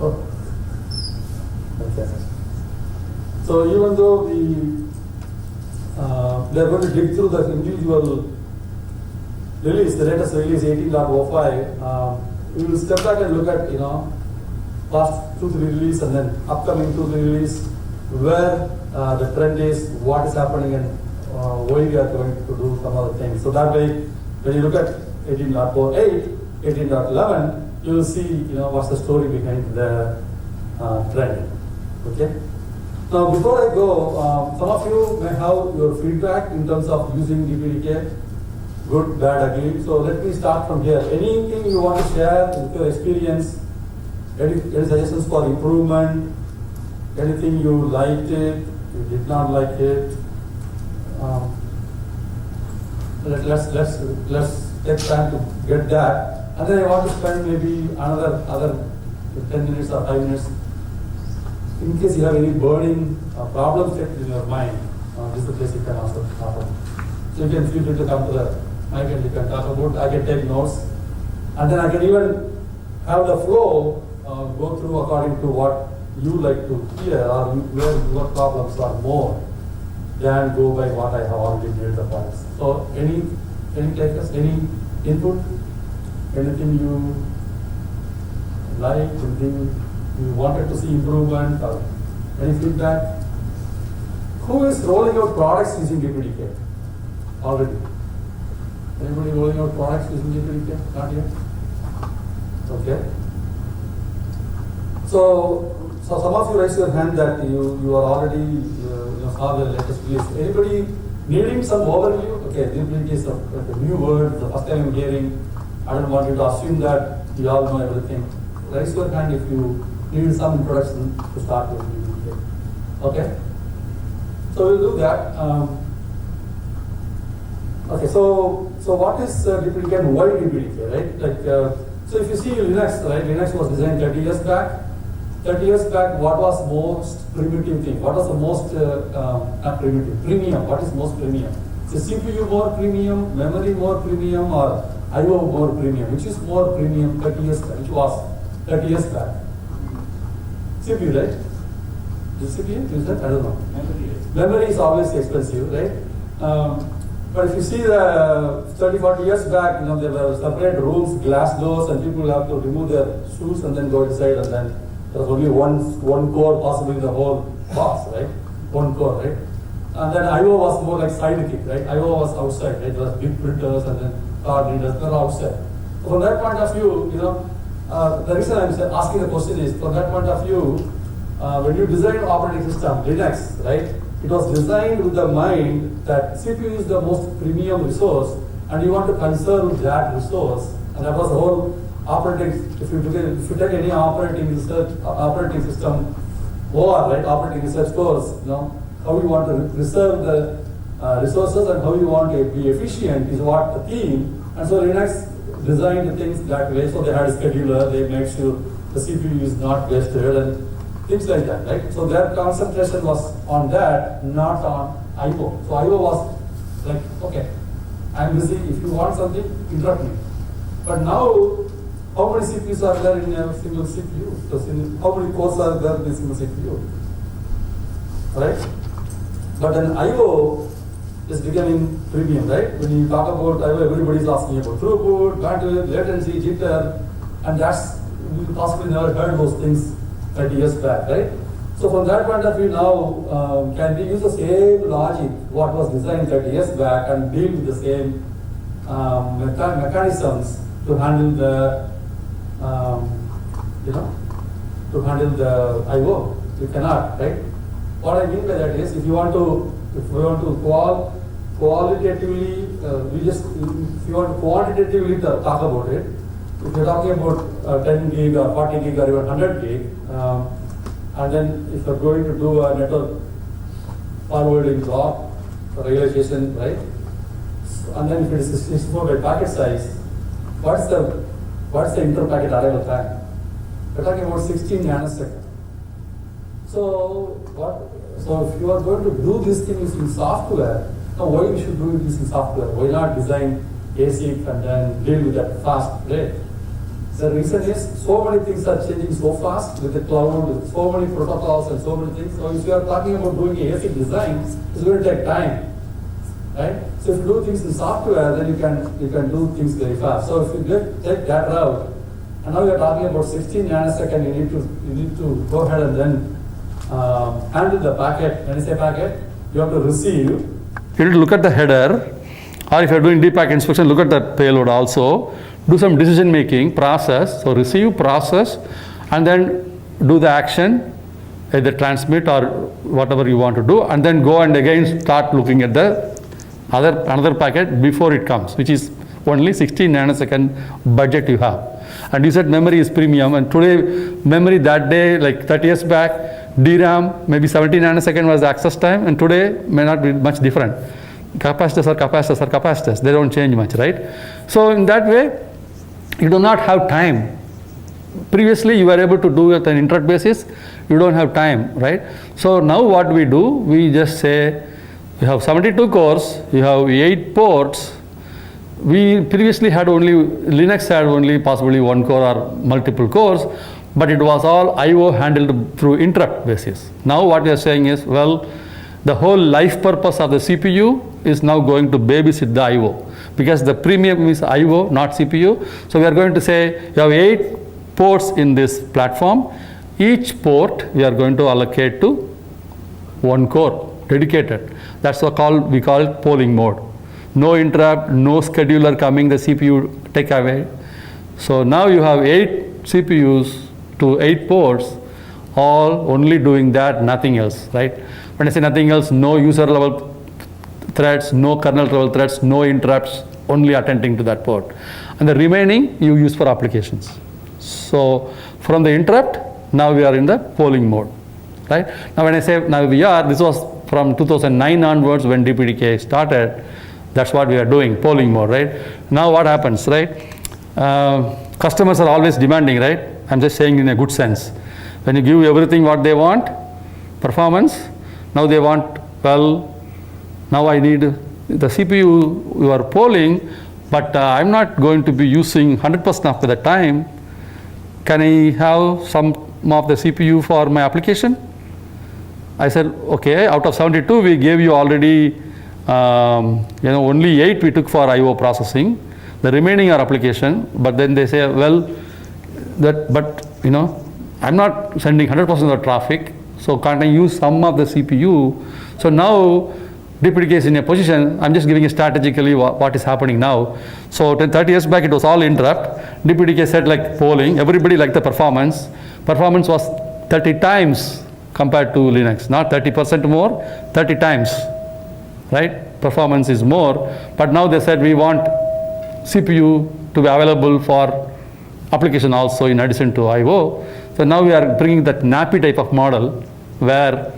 okay. So even though we are going to dig through the individual release, the latest release 18.05, we will step back and look at, past 2-3 release and then upcoming 2-3 release, where the trend is, what is happening, and why we are going to do some other things. So that way, when you look at 18.48, 18.11, you will see, what's the story behind the trend. Okay. Now, before I go, some of you may have your feedback in terms of using DPDK, good, bad, ugly. So let me start from here. Anything you want to share with your experience? Any suggestions for improvement? Anything you liked it, you did not like it? Let's take time to get that, and then I want to spend maybe another 10 minutes or 5 minutes in case you have any burning problems in your mind. This is the place you can also talk about. So you can feel free to come to the mic and you can talk about. I can take notes, and then I can even have the flow go through according to what you like to hear or where your problems are more than go by what I have already built the points. So any takers, any input, anything you like, anything you wanted to see improvement, or any feedback? Who is rolling out products using DPDK already? Anybody rolling out products using DPDK? Not yet? Okay. So some of you raise your hand that you are already saw the latest release. Anybody needing some overview? Okay, DPDK is a new word, the first time I'm hearing. I don't want you to assume that you all know everything. Raise your hand if you need some introduction to start with DPDK. Okay? So we'll do that. Okay, so what is DPDK and why DPDK, right? So if you see Linux, right? Linux was designed 30 years back. 30 years back, what was most primitive thing? What was the most, not primitive, premium? What is most premium? Is CPU more premium, memory more premium, or I/O more premium? Which is more premium 30 years back? Which was 30 years back? CPU, right? Is CPU? Is that? I don't know. Memory is always expensive, right? But if you see the 30-40 years back, there were separate rooms, glass doors, and people have to remove their shoes and then go inside, and then there was only one core possibly in the whole box, right? One core, right? And then I/O was more like sidekick, right? I/O was outside, right? There was big printers and then card readers, they were outside. So from that point of view, the reason I'm asking the question is, from that point of view, when you design operating system, Linux, right? It was designed with the mind that CPU is the most premium resource, and you want to conserve that resource, and that was the whole operating. If you take any operating system or right operating research course, how you want to reserve the resources and how you want to be efficient is what the theme. And so Linux designed the things that way. So they had a scheduler. They made sure the CPU is not wasted and things like that, right? So their concentration was on that, not on I/O. So I/O was like, okay, I'm busy. If you want something, interrupt me. But now, how many CPUs are there in a single CPU? So how many cores are there in a single CPU? Right? But then I/O is becoming premium, right? When you talk about I/O, everybody is asking about throughput, bandwidth, latency, jitter, and we possibly never heard those things 30 years back, right? So from that point of view now, can we use the same logic, what was designed 30 years back, and deal with the same mechanisms to handle the, to handle the I/O? You cannot, right? What I mean by that is, if we want to qualitatively, if you want to quantitatively talk about it, if you're talking about 10 gig or 40 gig or even 100 gig, and then if you're going to do a network forwarding job, realization, right? And then if it is 64-byte packet size, what's the inter-packet arrival time? We're talking about 16 nanoseconds. So if you are going to do these things in software, now why we should do this in software? Why not design ASIC and then deal with that fast rate? The reason is so many things are changing so fast with the cloud, with so many protocols and so many things. So if you are talking about doing ASIC design, it's going to take time, right? So if you do things in software, then you can do things very fast. So if you take that route, And now we are talking about 16 nanosecond. You need to go ahead and then handle the packet. When you say packet, you have to receive. You need to look at the header, or if you are doing deep packet inspection, look at the payload also. Do some decision making process. So receive, process, and then do the action, either transmit or whatever you want to do, and then go and again start looking at the another packet before it comes, which is only 16 nanosecond budget you have. And you said memory is premium, and today memory that day, like 30 years back, DRAM maybe 70 nanosecond was the access time, and today may not be much different. Capacitors are capacitors are capacitors. They don't change much, right? So in that way, you do not have time. Previously, you were able to do it on an interrupt basis. You don't have time, right? So now what we do, we just say, you have 72 cores, you have 8 ports. We previously had only, Linux had only possibly 1 core or multiple cores, but it was all I/O handled through interrupt basis. Now what we are saying is, well, the whole life purpose of the CPU is now going to babysit the I/O, because the premium is I/O, not CPU. So we are going to say, you have 8 ports in this platform. Each port we are going to allocate to 1 core, dedicated. That's what we call it polling mode. No interrupt, no scheduler coming, the CPU take away. So now you have 8 CPUs to 8 ports, all only doing that, nothing else, right? When I say nothing else, no user level threads, no kernel level threads, no interrupts, only attending to that port. And the remaining you use for applications. So from the interrupt, now we are in the polling mode, right? Now when I say now we are, this was from 2009 onwards when DPDK started. That's what we are doing, polling mode, right? Now what happens, right? Customers are always demanding, right? I'm just saying in a good sense. When you give everything what they want, performance, now they want, well, now I need the CPU you are polling, but I'm not going to be using 100% of the time. Can I have some of the CPU for my application? I said, okay, out of 72, we gave you already, only 8 we took for I/O processing. The remaining are application, but then they say, well, I'm not sending 100% of the traffic, so can't I use some of the CPU? So now DPDK is in a position, I'm just giving you strategically what is happening now. So 30 years back, it was all interrupt. DPDK said like polling, everybody liked the performance. Performance was 30 times compared to Linux, not 30% more, 30 times, right? Performance is more, but now they said we want CPU to be available for application also in addition to I/O. So now we are bringing that NAPI type of model where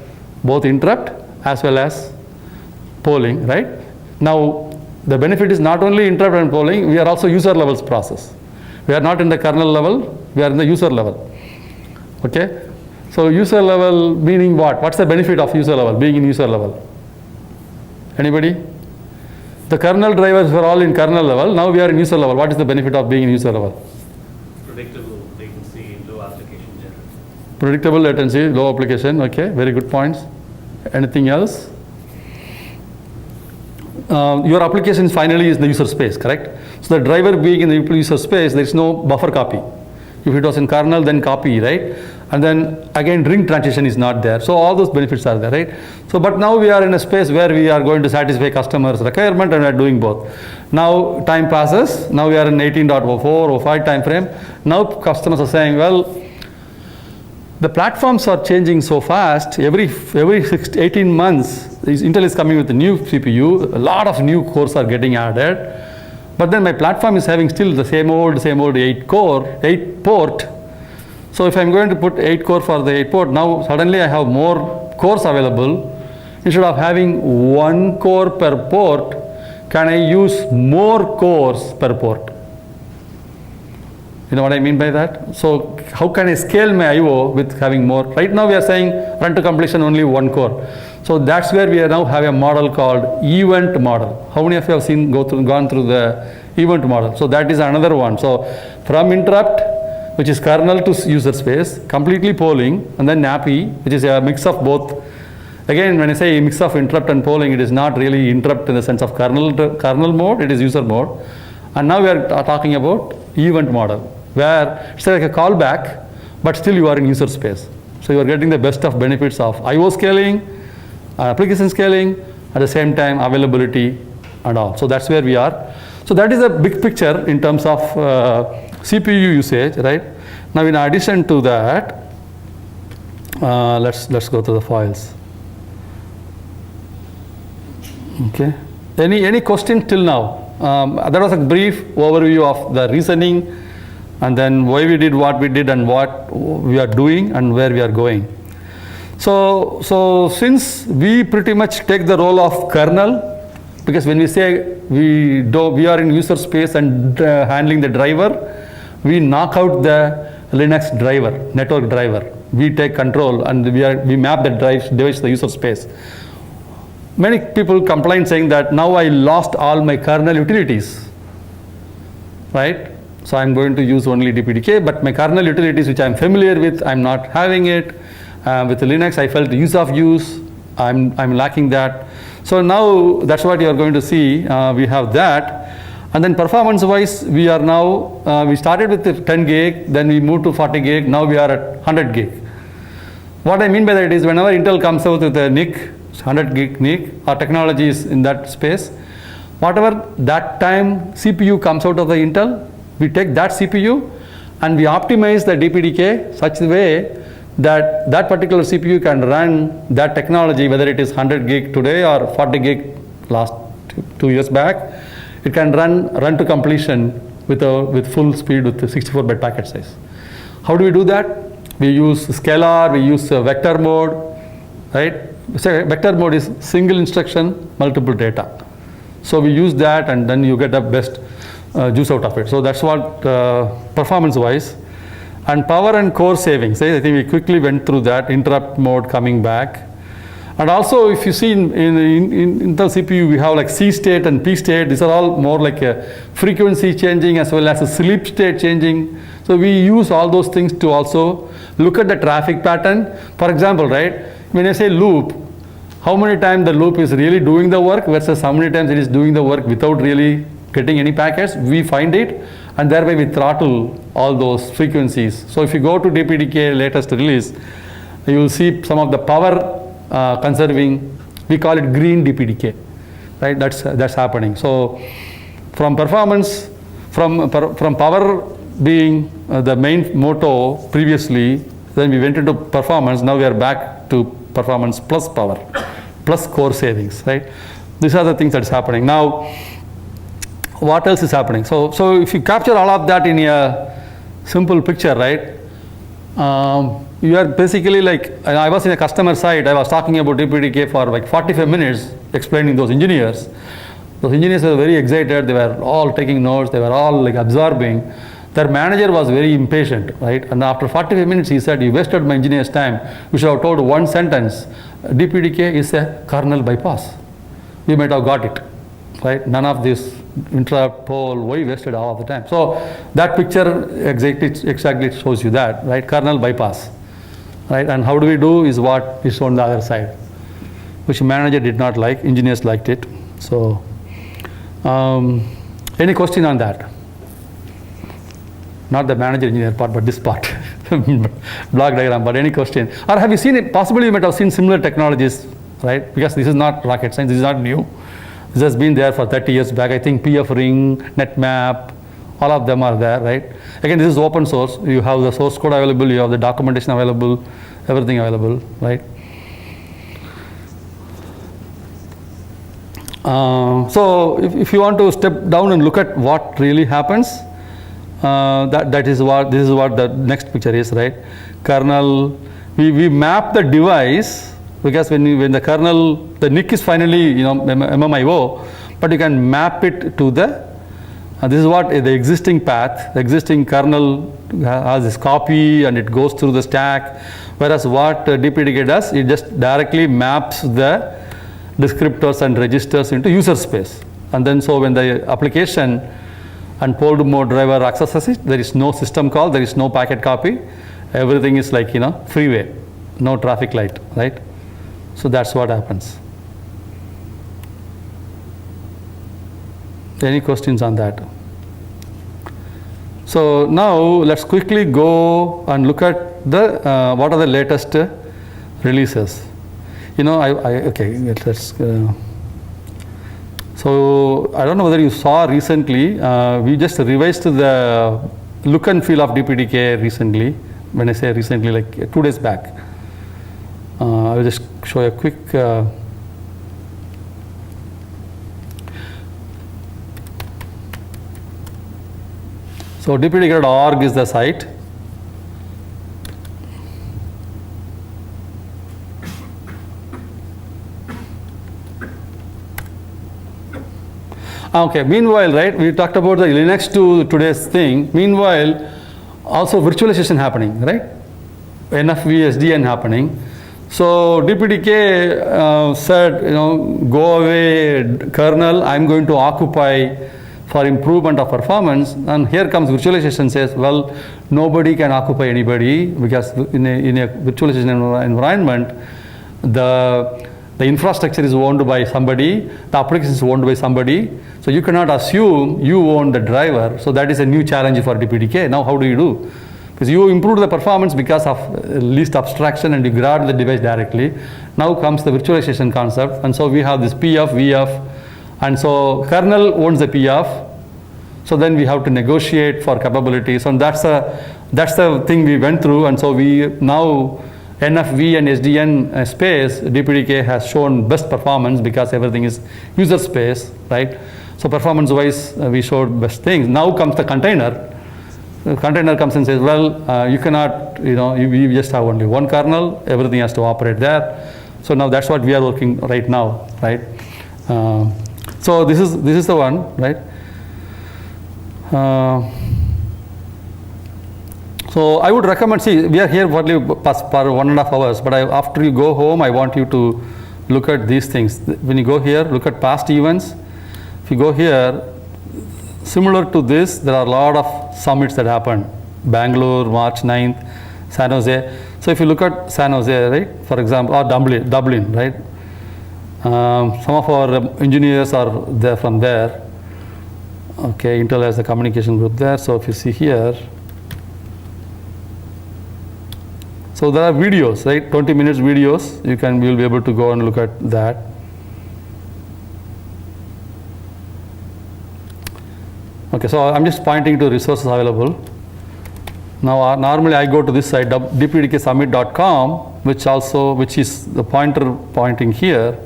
both interrupt as well as polling, right? Now the benefit is not only interrupt and polling, we are also user levels process. We are not in the kernel level, we are in the user level. Okay? So user level meaning what? What's the benefit of user level, being in user level? Anybody? The kernel drivers were all in kernel level, now we are in user level. What is the benefit of being in user level? Predictable latency, low application generation. Predictable latency, low application, okay, very good points. Anything else? Your application finally is the user space, correct? So the driver being in the user space, there is no buffer copy. If it was in kernel, then copy, right? And then again, ring transition is not there. So all those benefits are there, right? So, but now we are in a space where we are going to satisfy customers' requirement and we are doing both. Now time passes, now we are in 18.04, 05 time frame. Now customers are saying, well, the platforms are changing so fast. Every 18 months, Intel is coming with a new CPU. A lot of new cores are getting added. But then my platform is having still the same old 8 port. So if I'm going to put 8 core for the 8 port, now suddenly I have more cores available. Instead of having 1 core per port, can I use more cores per port? You know what I mean by that? So how can I scale my I/O with having more? Right now we are saying run to completion only 1 core. So that's where we are now have a model called event model. How many of you have gone through the event model? So that is another one. So from interrupt, which is kernel to user space, completely polling, and then NAPI, which is a mix of both. Again, when I say a mix of interrupt and polling, it is not really interrupt in the sense of kernel mode, it is user mode. And now we are talking about event model. where it's like a callback, but still you are in user space. So you are getting the best of benefits of I/O scaling, application scaling, at the same time availability and all. So that's where we are. So that is a big picture in terms of CPU usage, right? Now in addition to that, let's go to the files. Okay. Any question till now? That was a brief overview of the reasoning, and then why we did what we did and what we are doing and where we are going. So since we pretty much take the role of kernel, because when we say we are in user space and handling the driver, we knock out the Linux driver, network driver. We take control and we map the device to the user space. Many people complain saying that now I lost all my kernel utilities, right? So I'm going to use only DPDK, but my kernel utilities which I'm familiar with, I'm not having it. With Linux, I felt ease of use, I'm lacking that. So now that's what you are going to see. We have that. And then performance-wise, we are now, we started with the 10 gig, then we moved to 40 gig, now we are at 100 gig. What I mean by that is whenever Intel comes out with a NIC, 100 gig NIC, our technology is in that space. Whatever that time CPU comes out of the Intel, we take that CPU and we optimize the DPDK such a way that that particular CPU can run that technology, whether it is 100 gig today or 40 gig last 2 years back. It can run to completion with full speed with the 64-bit packet size. How do we do that? We use scalar, we use vector mode, right? So vector mode is single instruction, multiple data. So we use that and then you get the best juice out of it. So that's what performance-wise. And power and core savings, I think we quickly went through that, interrupt mode coming back. And also if you see in Intel CPU, we have like C state and P state. These are all more like a frequency changing as well as a sleep state changing. So we use all those things to also look at the traffic pattern. For example, right, when I say loop, how many times the loop is really doing the work versus how many times it is doing the work without really getting any packets, we find it, and thereby we throttle all those frequencies. So if you go to DPDK latest release, you will see some of the power conserving, we call it green DPDK, right? That's happening. So from performance, from power being the main motto previously, then we went into performance, now we are back to performance plus power, plus core savings, right? These are the things that's happening. Now, what else is happening? So if you capture all of that in a simple picture, right? You are basically like, I was in a customer side, I was talking about DPDK for like 45 minutes explaining those engineers. Those engineers were very excited, they were all taking notes, they were all like absorbing. Their manager was very impatient, right? And after 45 minutes he said, you wasted my engineer's time. We should have told one sentence, DPDK is a kernel bypass. We might have got it, right? None of this interrupt, poll, why wasted all of the time. So that picture exactly shows you that, right? Kernel bypass, right? And how do we do is what is shown on the other side, which manager did not like, engineers liked it. So any question on that? Not the manager engineer part, but this part, block diagram, but any question? Or have you seen it, possibly you might have seen similar technologies, right? Because this is not rocket science, this is not new. This has been there for 30 years back. I think PF Ring, NetMap, all of them are there, right? Again, this is open source. You have the source code available, you have the documentation available, everything available, right? So if you want to step down and look at what really happens, this is what the next picture is, right? Kernel, we map the device, because when the kernel, the NIC is finally, MMIO, but you can map it to the, this is what the existing path, the existing kernel has this copy and it goes through the stack, whereas what DPDK does, it just directly maps the descriptors and registers into user space. And then so when the application and polled mode driver accesses it, there is no system call, there is no packet copy, everything is like, freeway, no traffic light, right? So that's what happens. Any questions on that? So now let's quickly go and look at the what are the latest releases. You know, okay, let's. So I don't know whether you saw recently. We just revised the look and feel of DPDK recently. When I say recently, like 2 days back. I will just show you a quick. So dpdk.org is the site. Okay, meanwhile, right, we talked about the Linux to today's thing. Meanwhile, also virtualization happening, right? NFV, SDN happening. So DPDK said, you know, go away kernel, I'm going to occupy for improvement of performance. And here comes virtualization says, well, nobody can occupy anybody because in a virtualization environment, the infrastructure is owned by somebody, the application is owned by somebody. So you cannot assume you own the driver. So that is a new challenge for DPDK. Now how do you do? Because you improved the performance because of least abstraction and you grab the device directly. Now comes the virtualization concept. And so we have this PF, VF. And so kernel owns the PF. So then we have to negotiate for capabilities. And that's the thing we went through. And so we now NFV and SDN space, DPDK has shown best performance because everything is user space, right? So performance wise, we showed best things. Now comes the container. The container comes and says, well, you cannot, you know, you just have only one kernel, everything has to operate there. So now that's what we are working right now, right? So this is the one, right? So I would recommend, see, we are here for 1.5 hours, but after you go home, I want you to look at these things. When you go here, look at past events. If you go here, similar to this, there are a lot of summits that happened. Bangalore, March 9th, San Jose. So if you look at San Jose, right, for example, or Dublin, right? Some of our engineers are there from there. Okay, Intel has the communication group there. So if you see here, so there are videos, right? 20 minutes videos. You'll be able to go and look at that. Okay, so I'm just pointing to resources available. Now, normally I go to this site, dpdksummit.com, which is the pointer pointing here.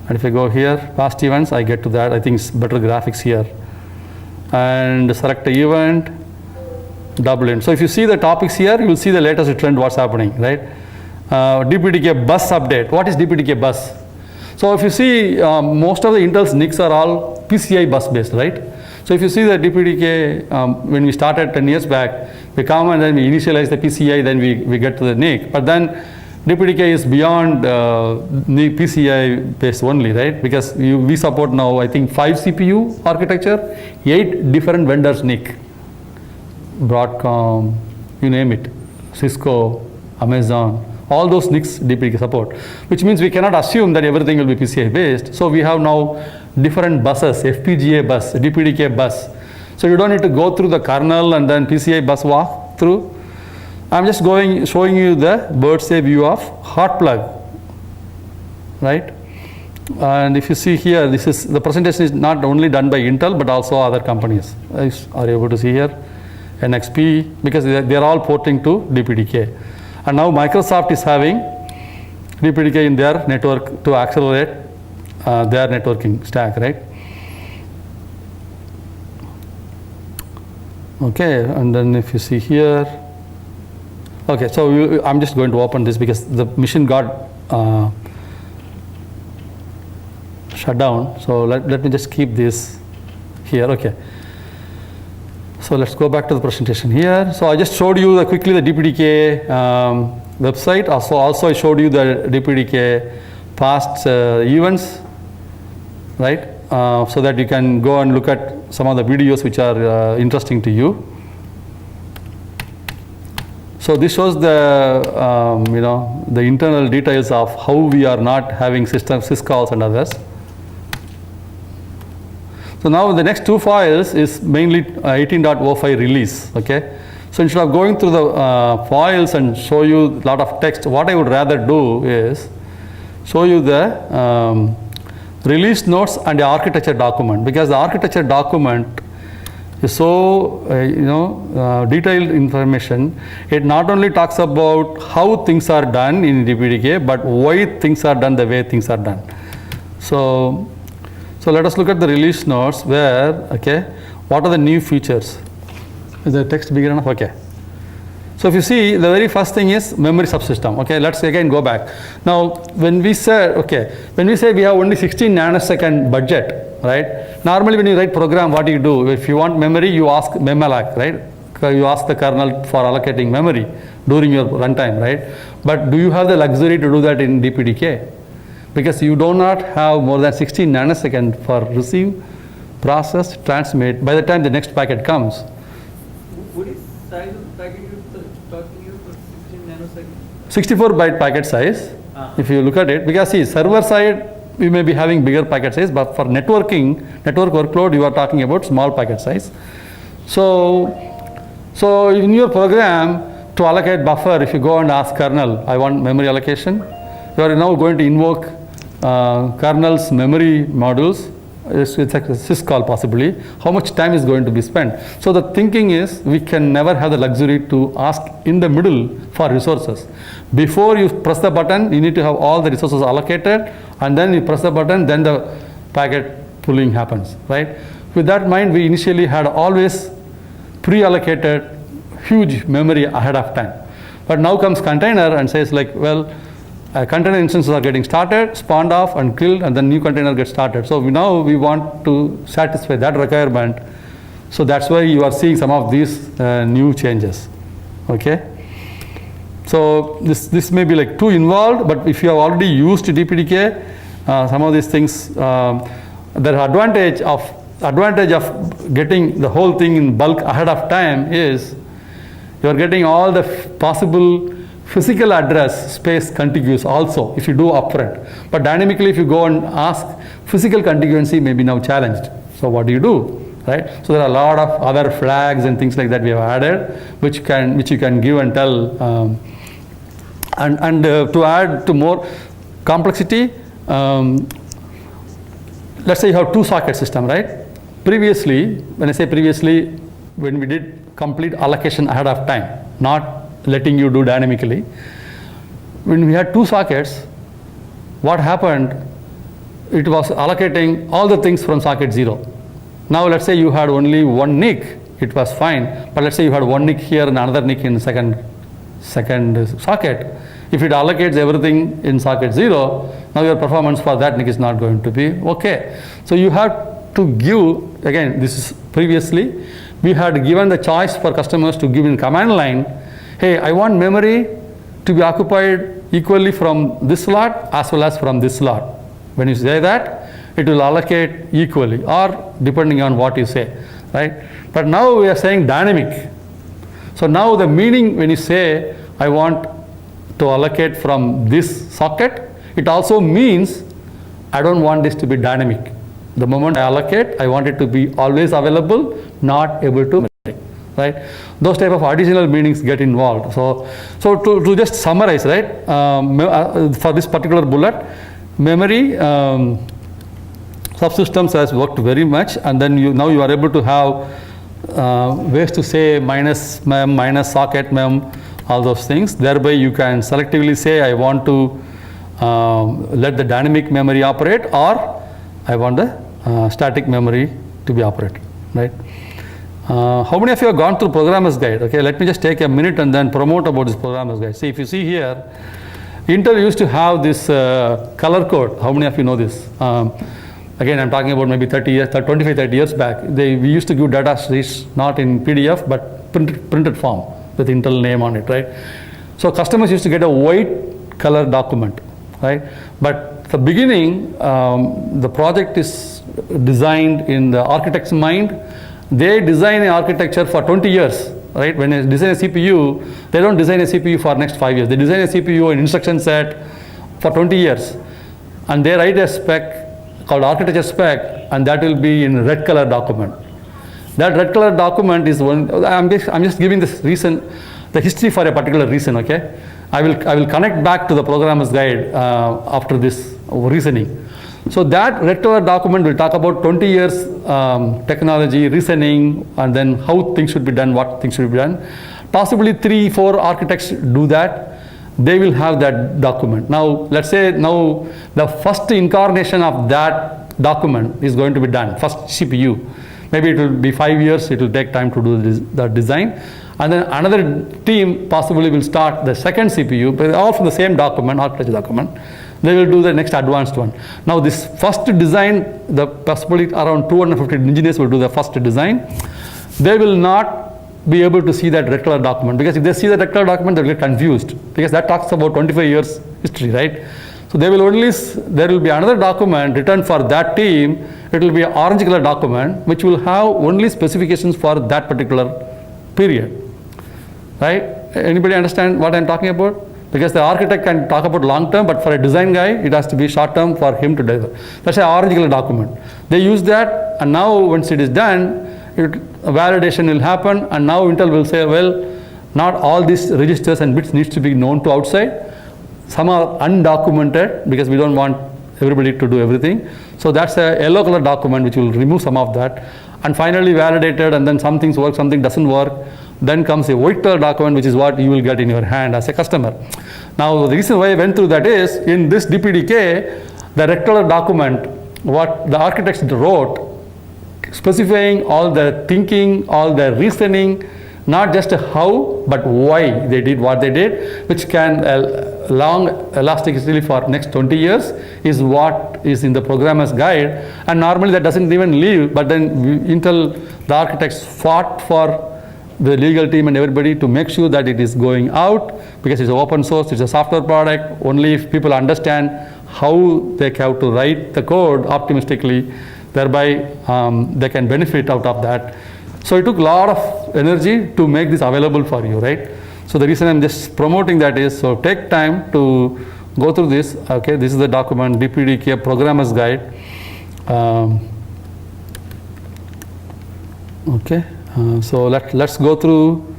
And if I go here, past events, I get to that. I think it's better graphics here. And select the event, Dublin. So if you see the topics here, you will see the latest trend, what's happening, right? DPDK bus update. What is DPDK bus? So if you see, most of the Intel's NICs are all PCI bus based, right? So if you see the DPDK, when we started 10 years back, we come and then we initialize the PCI, then we get to the NIC. But then DPDK is beyond PCI based only, right? Because we support now, I think, 5 CPU architecture, 8 different vendors NIC. Broadcom, you name it, Cisco, Amazon, all those NICs DPDK support, which means we cannot assume that everything will be PCI based. So we have now different buses, FPGA bus, DPDK bus. So you don't need to go through the kernel and then PCI bus walk through. I'm just showing you the bird's eye view of hot plug, right? And if you see here, the presentation is not only done by Intel but also other companies. Are you able to see here? NXP, because they are all porting to DPDK. And now Microsoft is having DPDK in their network to accelerate their networking stack, right? Okay, and then if you see here, okay, so I'm just going to open this because the machine got shut down. So let me just keep this here, okay. So let's go back to the presentation here. So I just showed you quickly the DPDK website. Also I showed you the DPDK past events, right? So that you can go and look at some of the videos which are interesting to you. So this shows the the internal details of how we are not having syscalls and others. So now the next two files is mainly 18.05 release, okay? So instead of going through the files and show you a lot of text, what I would rather do is show you the release notes and the architecture document, because the architecture document is so detailed information. It not only talks about how things are done in DPDK, but why things are done the way things are done. So let us look at the release notes where, okay, what are the new features? Is the text big enough? Okay. So if you see, the very first thing is memory subsystem. Okay, let's again go back. Now, when we say we have only 16 nanosecond budget, right? Normally when you write program, what do you do? If you want memory, you ask memalloc, right? You ask the kernel for allocating memory during your runtime, right? But do you have the luxury to do that in DPDK? Because you do not have more than 16 nanosecond for receive, process, transmit by the time the next packet comes. What is size of the packet you're talking here for 16 nanoseconds? 64 byte packet size, if you look at it, because see, server side, we may be having bigger packet size, but for network workload, you are talking about small packet size. So in your program, to allocate buffer, if you go and ask kernel, I want memory allocation, you are now going to invoke kernel's memory modules. It's like a syscall possibly. How much time is going to be spent? So the thinking is we can never have the luxury to ask in the middle for resources. Before you press the button, you need to have all the resources allocated, and then you press the button, then the packet pulling happens, right? With that in mind, we initially had always pre-allocated huge memory ahead of time. But now comes container and says like, well, container instances are getting started, spawned off and killed, and then new container gets started. So now we want to satisfy that requirement. So that's why you are seeing some of these new changes. Okay. So this may be like too involved, but if you have already used DPDK, some of these things, the advantage of getting the whole thing in bulk ahead of time is you are getting all the possible physical address space contiguous also if you do upfront. But dynamically, if you go and ask, physical contiguency may be now challenged. So what do you do? Right? So there are a lot of other flags and things like that we have added, which you can give and tell. To add to more complexity, let's say you have two socket system, right? Previously, when I say previously, when we did complete allocation ahead of time, not letting you do dynamically, when we had two sockets, what happened? It was allocating all the things from socket 0. Now let's say you had only one NIC, it was fine, but let's say you had one NIC here and another NIC in second socket. If it allocates everything in socket 0, now your performance for that NIC is not going to be okay. So you have to give, again, this is previously, we had given the choice for customers to give in command line, hey, I want memory to be occupied equally from this slot as well as from this slot. When you say that, it will allocate equally or depending on what you say, right? But now we are saying dynamic. So now the meaning when you say, I want to allocate from this socket, it also means I don't want this to be dynamic. The moment I allocate, I want it to be always available, not able to, right? Those type of additional meanings get involved. So to just summarize, right? For this particular bullet, memory subsystems has worked very much, and then now you are able to have ways to say minus mem, minus socket mem, all those things. Thereby you can selectively say I want to let the dynamic memory operate, or I want the static memory to be operated, right? How many of you have gone through programmer's guide? Okay, let me just take a minute and then promote about this programmer's guide. See, if you see here, Intel used to have this color code. How many of you know this? Again, I'm talking about maybe 30 years back. We used to give data sheets not in PDF but printed form with Intel name on it, right? So customers used to get a white color document, right? But the beginning, the project is designed in the architect's mind. They design an architecture for 20 years, right? When they design a CPU, they don't design a CPU for next 5 years. They design a CPU, an instruction set for 20 years. And they write a spec called architecture spec, and that will be in red color document. That red color document is one. I'm just giving this reason, the history for a particular reason. Okay, I will connect back to the programmer's guide after this reasoning. So that red color document will talk about 20 years technology, reasoning, and then how things should be done, what things should be done. Possibly 3-4 architects do that. They will have that document. Now, let's say now the first incarnation of that document is going to be done, first CPU. Maybe it will be 5 years, it will take time to do the design. And then another team possibly will start the second CPU, but all from the same document, architecture document. They will do the next advanced one. Now this first design, the possibly around 250 engineers will do the first design. They will not be able to see that red color document, because if they see the red color document, they will get confused, because that talks about 25 years history, right? So they will only, there will be another document written for that team. It will be an orange color document, which will have only specifications for that particular period, right? Anybody understand what I'm talking about? Because the architect can talk about long term, but for a design guy, it has to be short term for him to deliver. That's an orange color document. They use that, and now once it is done, validation will happen, and now Intel will say, well, not all these registers and bits needs to be known to outside. Some are undocumented because we don't want everybody to do everything. So that's a yellow color document which will remove some of that, and finally validated, and then some things work, something doesn't work. Then comes a white color document, which is what you will get in your hand as a customer. Now the reason why I went through that is, in this DPDK, the red color document, what the architects wrote, specifying all the thinking, all the reasoning, not just how, but why they did what they did, which can long elasticity for next 20 years, is what is in the programmer's guide. And normally that doesn't even leave, but then Intel, the architects fought for the legal team and everybody to make sure that it is going out, because it's open source, it's a software product. Only if people understand how they have to write the code optimistically, thereby they can benefit out of that. So it took a lot of energy to make this available for you, right? So the reason I'm just promoting that is, so take time to go through this. Okay, this is the document, DPDK Programmer's Guide. Okay, so let's go through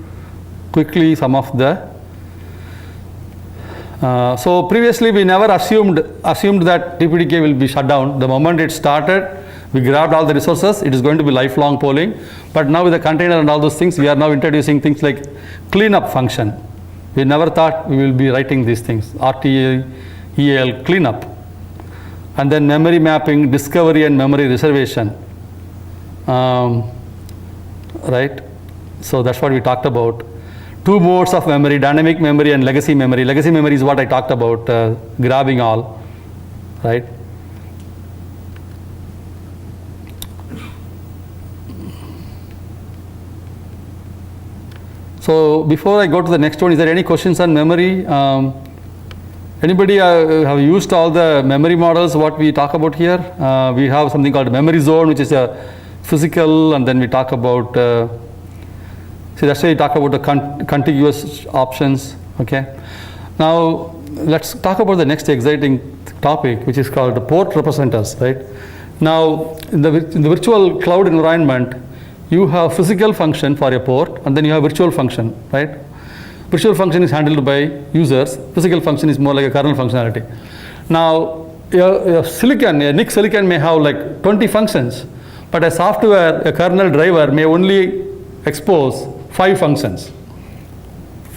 quickly some of the. So previously we never assumed that DPDK will be shut down. The moment it started, we grabbed all the resources. It is going to be lifelong polling. But now with the container and all those things, we are now introducing things like cleanup function. We never thought we will be writing these things, RTEL cleanup. And then memory mapping, discovery and memory reservation. Right? So that's what we talked about. Two modes of memory, dynamic memory and legacy memory. Legacy memory is what I talked about, grabbing all, right? So before I go to the next one, is there any questions on memory? Anybody have used all the memory models, what we talk about here? We have something called memory zone, which is a physical, and then we talk about, see, that's why we talk about the contiguous options, okay? Now, let's talk about the next exciting topic, which is called the port representers, right? Now, in the virtual cloud environment, you have physical function for a port, and then you have virtual function, right? Virtual function is handled by users. Physical function is more like a kernel functionality. Now, a NIC silicon may have like 20 functions, but a software, a kernel driver may only expose 5 functions.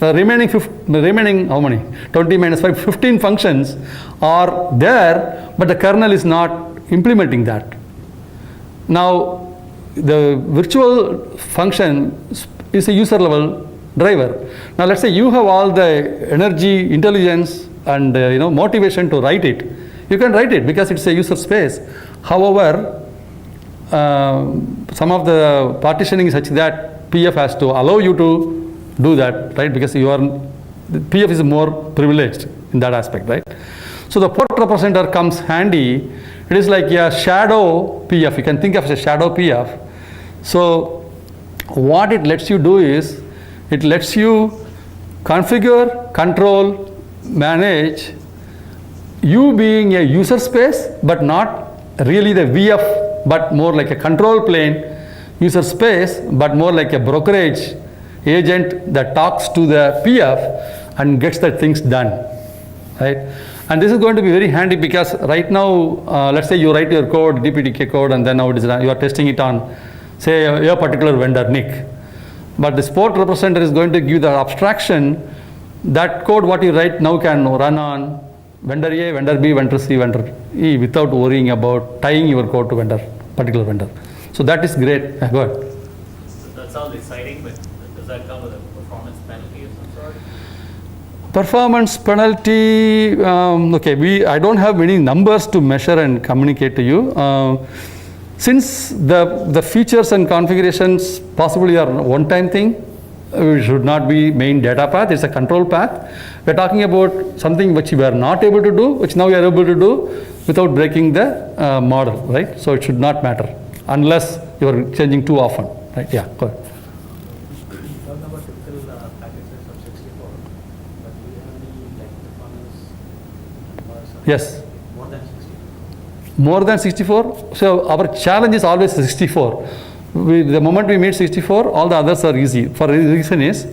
The remaining how many? 20 minus 5, 15 functions are there, but the kernel is not implementing that. Now, the virtual function is a user level driver. Now let's say you have all the energy, intelligence, and motivation to write it. You can write it because it's a user space. However, some of the partitioning is such that PF has to allow you to do that, right? Because PF is more privileged in that aspect, right? So the port representer comes handy. It is like a shadow PF. You can think of it as a shadow PF. So what it lets you do is, it lets you configure, control, manage, you being a user space, but not really the VF, but more like a control plane, user space, but more like a brokerage agent that talks to the PF and gets the things done, right? And this is going to be very handy because right now, let's say you write your code, DPDK code, and then now you are testing it on, say, a particular vendor, NIC. But the port representative is going to give the abstraction. That code, what you write now, can run on vendor A, vendor B, vendor C, vendor E without worrying about tying your code to particular vendor. So that is great. Go ahead. That sounds exciting, but does that come with a performance penalty of some sort? Performance penalty, okay, I don't have many numbers to measure and communicate to you. Since the features and configurations possibly are a one-time thing, it should not be main data path, it's a control path. We're talking about something which we are not able to do, which now we are able to do without breaking the model, right? So it should not matter unless you are changing too often, right? Yeah, go ahead. Talking about typical packet size of 64, but do you have any like performance? Yes. More than 64? More than 64? So our challenge is always 64. The moment we meet 64, all the others are easy. For the reason is,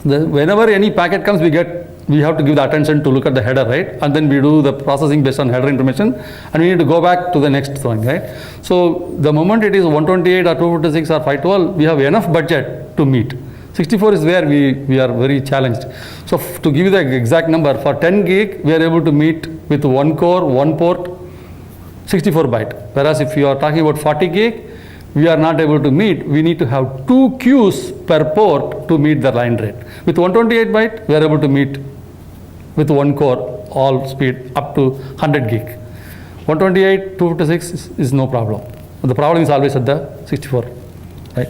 whenever any packet comes, we have to give the attention to look at the header, right? And then we do the processing based on header information, and we need to go back to the next thing, right? So the moment it is 128 or 256 or 512, we have enough budget to meet. 64 is where we are very challenged. So to give you the exact number, for 10 gig, we are able to meet with one core, one port, 64 byte. Whereas if you are talking about 40 gig, we are not able to meet. We need to have 2 queues per port to meet the line rate. With 128 byte, we are able to meet with one core, all speed up to 100 gig. 128, 256 is no problem. The problem is always at the 64, right?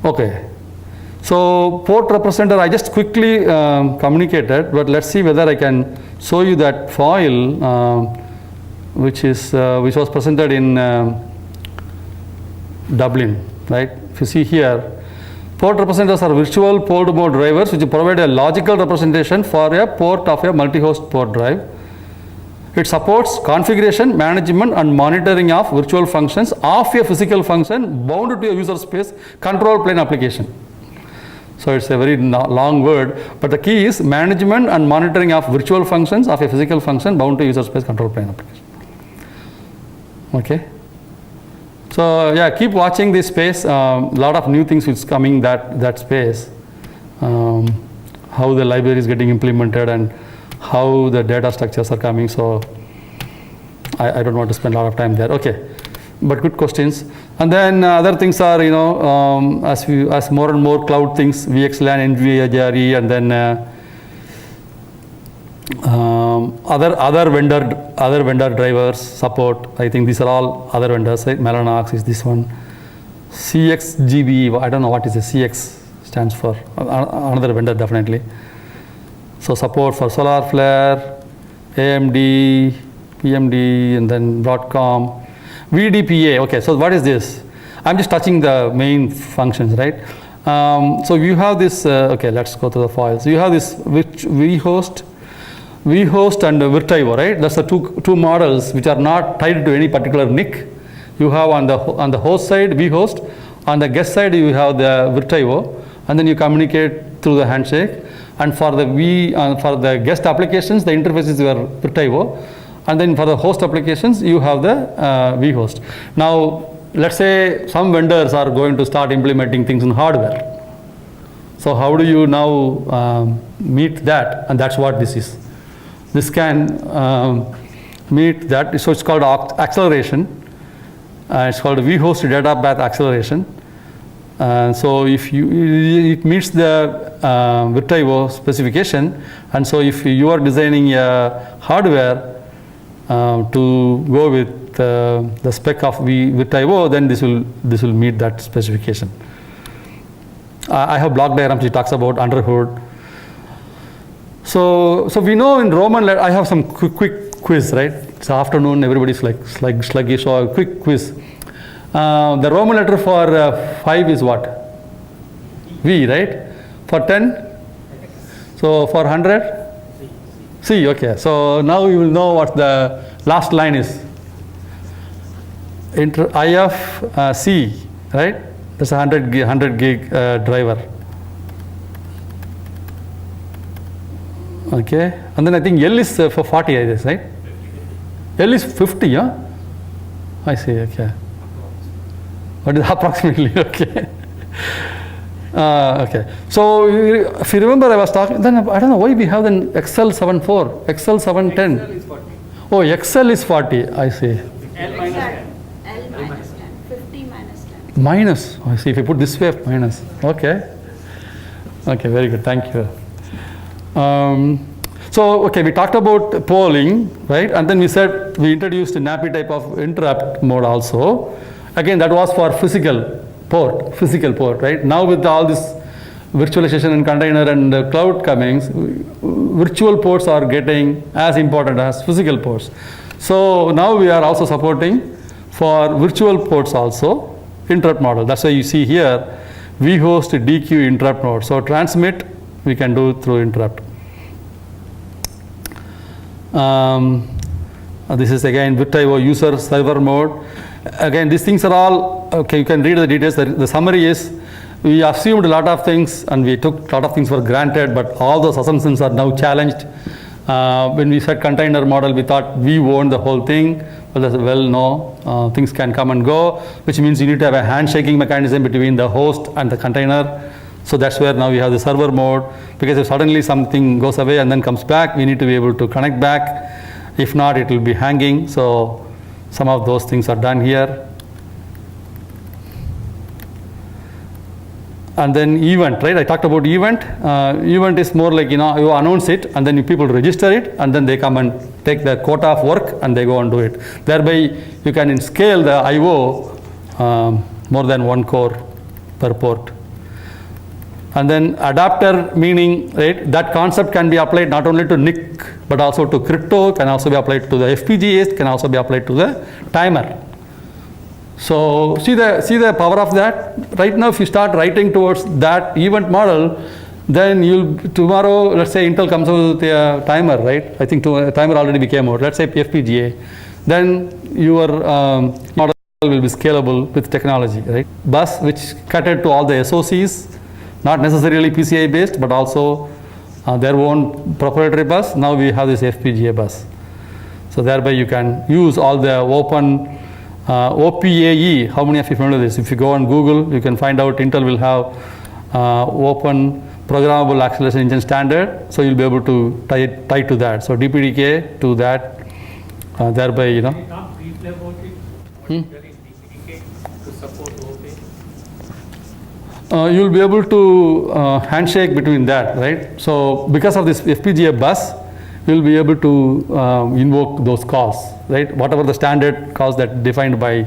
Okay. So port representer, I just quickly communicated, but let's see whether I can show you that file, which was presented in Dublin, right? If you see here, port representers are virtual port mode drivers which provide a logical representation for a port of a multi-host port drive. It supports configuration, management, and monitoring of virtual functions of a physical function bound to a user space control plane application. So it's a very long word, but the key is management and monitoring of virtual functions of a physical function bound to user space control plane application. Okay. So yeah, keep watching this space. Lot of new things is coming that space. How the library is getting implemented and how the data structures are coming. So I don't want to spend a lot of time there. Okay. But good questions. And then other things are, as more and more cloud things, VXLAN, NVIDIA, and then other vendor drivers support. I think these are all other vendors. Right? Mellanox is this one. CXGB, I don't know what is the CX stands for. Another vendor definitely. So support for Solarflare, AMD, PMD, and then Broadcom. VDPA, okay, so what is this? I'm just touching the main functions, right? So you have this, okay, let's go to the files. So you have this vhost and Virtivo, right? That's the two models which are not tied to any particular NIC. You have on the host side vhost, on the guest side you have the Virtivo, and then you communicate through the handshake. And for the guest applications, the interface is your Virtivo. And then for the host applications, you have the vhost. Now, let's say some vendors are going to start implementing things in hardware. So how do you now meet that? And that's what this is. This can meet that. So it's called acceleration. It's called vhost data path acceleration. So if it meets the Virtivo specification, and so if you are designing a hardware to go with the spec of Virtivo, then this will meet that specification. I have block diagrams which talks about under hood. So we know in Roman letter, I have some quick quiz, right? It's afternoon, everybody's like sluggish, so a quick quiz. The Roman letter for 5 is what? V, right? For 10? So for 100? C, okay. So now you will know what the last line is. IF C, right? That's a 100 gig driver. Okay. And then I think L is for 40, I guess, right? L is 50, huh? I see, okay. What is approximately? Okay. Okay. So if you remember, I was talking, then I don't know why we have then XL74, XL710. XL is 40. Oh, XL is 40, I see. L minus 10. L minus 10, 50 minus 10. Minus, I see. If you put this way, minus. Okay. Okay, very good. Thank you. So, okay, we talked about polling, right? And then we said we introduced a NAPI type of interrupt mode also. Again, that was for physical port, right? Now with all this virtualization and container and cloud comings, virtual ports are getting as important as physical ports. So now we are also supporting for virtual ports also interrupt model. That's why you see here we host a DQ interrupt mode. So transmit we can do through interrupt. This is again virtual user server mode. Again, these things are all okay. You can read the details. The summary is we assumed a lot of things and we took a lot of things for granted, but all those assumptions are now challenged. When we said container model, we thought we owned the whole thing. Well, no, things can come and go, which means you need to have a handshaking mechanism between the host and the container. So that's where now we have the server mode, because if suddenly something goes away and then comes back, we need to be able to connect back. If not, it will be hanging. So some of those things are done here. And then event, right? I talked about event. Event is more like, you announce it and then people register it and then they come and take their quota of work and they go and do it. Thereby, you can scale the I/O more than one core per port. And then adapter, meaning, right, that concept can be applied not only to NIC but also to crypto, can also be applied to the FPGAs, can also be applied to the timer. So see the power of that. Right now, if you start writing towards that event model, then tomorrow, let's say Intel comes out with a timer, right? I think a timer already became out. Let's say FPGA. Then your model will be scalable with technology, right? Bus, which catered to all the SOCs, not necessarily PCI based, but also their own proprietary bus. Now we have this FPGA bus. So thereby you can use all the open OPAE. How many of you familiar with this? If you go on Google, you can find out Intel will have open programmable acceleration engine standard. So you'll be able to tie to that. So DPDK to that. Thereby, Can you talk briefly about it? What is there in DPDK to support OPA? You'll be able to handshake between that, right? So because of this FPGA bus, you'll be able to invoke those calls, right? Whatever the standard calls that defined by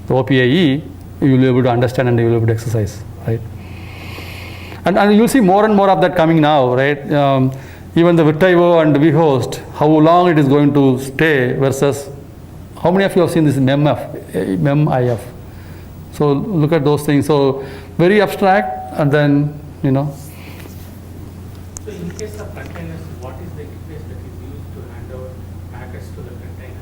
the OPAE, you'll be able to understand and you'll be able to exercise, right? And you'll see more and more of that coming now, right? Even the Virtuo and vHost, how long it is going to stay versus how many of you have seen this MEMIF? So look at those things. So very abstract, and then, So in case of containers, what is the interface that is used to hand over packets to the container?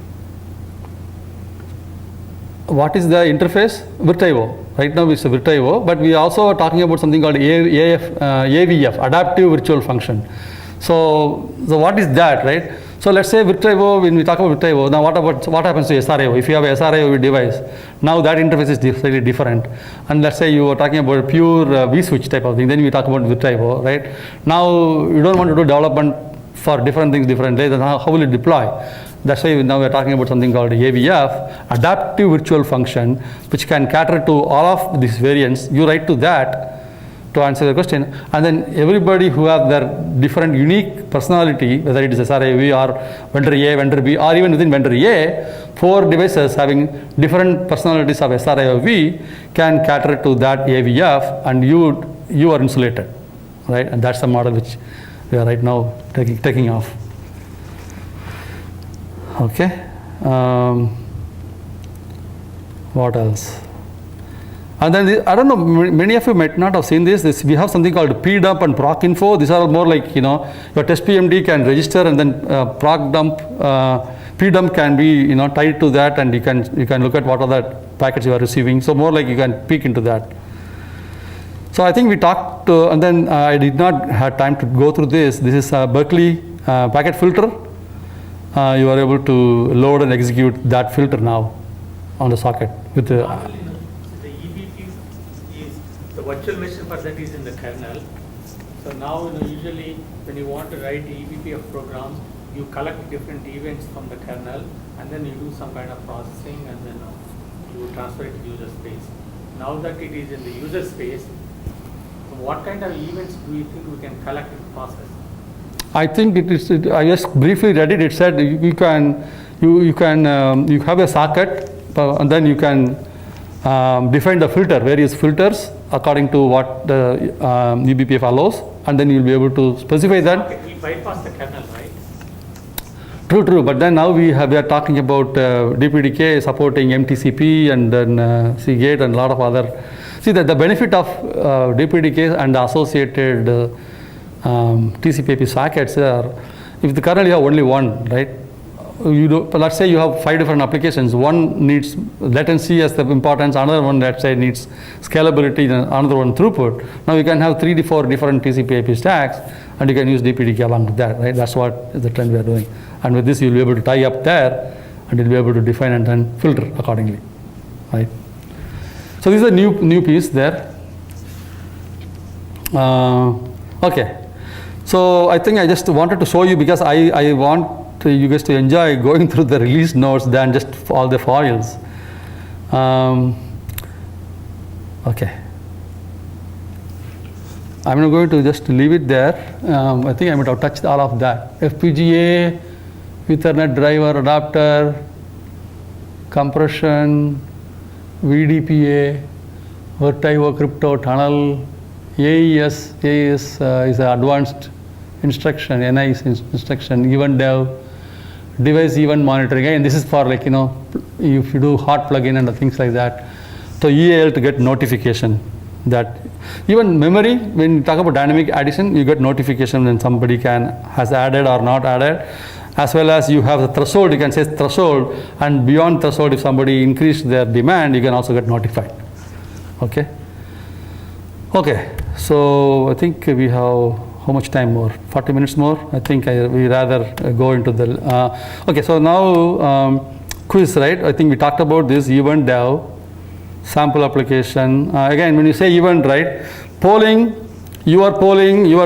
What is the interface? Virtuo. Right now it's a Virtuo, but we also are talking about something called AVF, Adaptive Virtual Function. So what is that, right? So let's say Virtuo, when we talk about Virtuo, now what happens to SRIO? If you have a SRIO device, now that interface is slightly different. And let's say you are talking about a pure vSwitch type of thing, then we talk about Virtuo, right? Now you don't want to do development for different things differently, then how will you deploy? That's why now we're talking about something called AVF, Adaptive Virtual Function, which can cater to all of these variants. You write to that to answer the question, and then everybody who have their different unique personality, whether it is SRIOV or vendor A, vendor B, or even within vendor A, 4 devices having different personalities of SRIOV can cater to that AVF, and you are insulated, right? And that's the model which we are right now taking off. Okay. What else? And then I don't know, many of you might not have seen this. We have something called pdump and proc info. These are more like, your test PMD can register, and then proc dump, pdump can be tied to that, and you can look at what are the packets you are receiving. So more like you can peek into that. So I think we talked, and then I did not have time to go through this. This is a Berkeley packet filter. You are able to load and execute that filter now on the socket with the. The EBP is the virtual machine for that is in the kernel. So now usually when you want to write the EBP of programs, you collect different events from the kernel, and then you do some kind of processing, and then you transfer it to user space. Now that it is in the user space, what kind of events do you think we can collect and process? I think I just briefly read it. It said you have a socket, and then you can define the filter, various filters according to what the eBPF allows, and then you'll be able to specify that. Okay, we bypass the kernel, right? True. But then now we are talking about DPDK supporting MTCP and then Seagate and a lot of other. See that the benefit of DPDK and the associated TCP/IP sockets are, if the kernel you have only one, right? Let's say you have 5 different applications. One needs latency as the importance, another one, let's say, needs scalability, and another one throughput. Now you can have 3 to 4 different TCP/IP stacks, and you can use DPDK along with that, right? That's what is the trend we are doing. And with this, you'll be able to tie up there, and you'll be able to define and then filter accordingly, right? So this is a new piece there. Okay. So I think I just wanted to show you, because I want you guys to enjoy going through the release notes than just all the files. Okay. I'm not going to just leave it there. I think I might have touched all of that. FPGA, Ethernet driver, adapter, compression, VDPA, Vertigo crypto tunnel, AES is an advanced instruction, NI is instruction, event dev, device event monitoring. And this is for, like, if you do hot plugin and things like that. So EAL to get notification that even memory, when you talk about dynamic addition, you get notification when somebody has added or not added, as well as you have the threshold. You can say threshold, and beyond threshold, if somebody increased their demand, you can also get notified. Okay. So I think we have how much time more? 40 minutes more. I think we rather go into the. Okay. So now quiz, right? I think we talked about this event dev, sample application. Again, when you say event, right? Polling. You are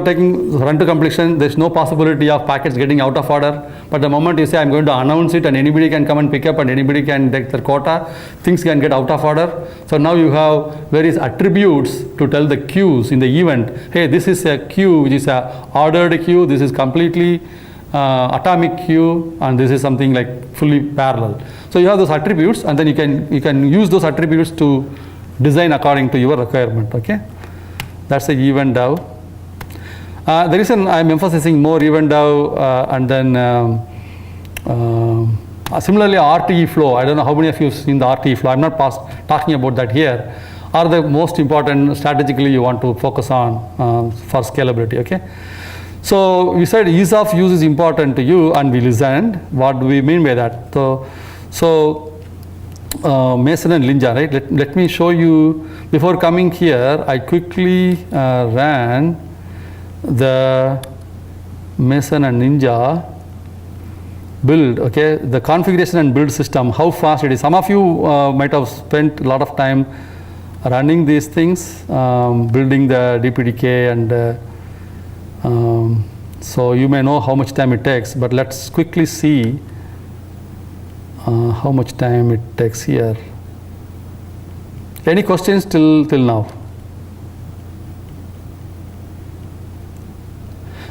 taking run to completion. There's no possibility of packets getting out of order. But the moment you say, I'm going to announce it, and anybody can come and pick up, and anybody can take their quota, things can get out of order. So now you have various attributes to tell the queues in the event. Hey, this is a queue which is a ordered queue. This is completely atomic queue, and this is something like fully parallel. So you have those attributes, and then you can use those attributes to design according to your requirement. Okay. That's the event dev. The reason I'm emphasizing more event dev, and then similarly RTE flow. I don't know how many of you have seen the RTE flow. I'm not talking about that here. Are the most important strategically you want to focus on for scalability. Okay. So we said ease of use is important to you, and we listened. What do we mean by that? So Mason and Linja, right? Let me show you. Before coming here, I quickly ran the Mason and Ninja build, okay? The configuration and build system, how fast it is. Some of you might have spent a lot of time running these things, building the DPDK, and so you may know how much time it takes, but let's quickly see how much time it takes here. Any questions till now?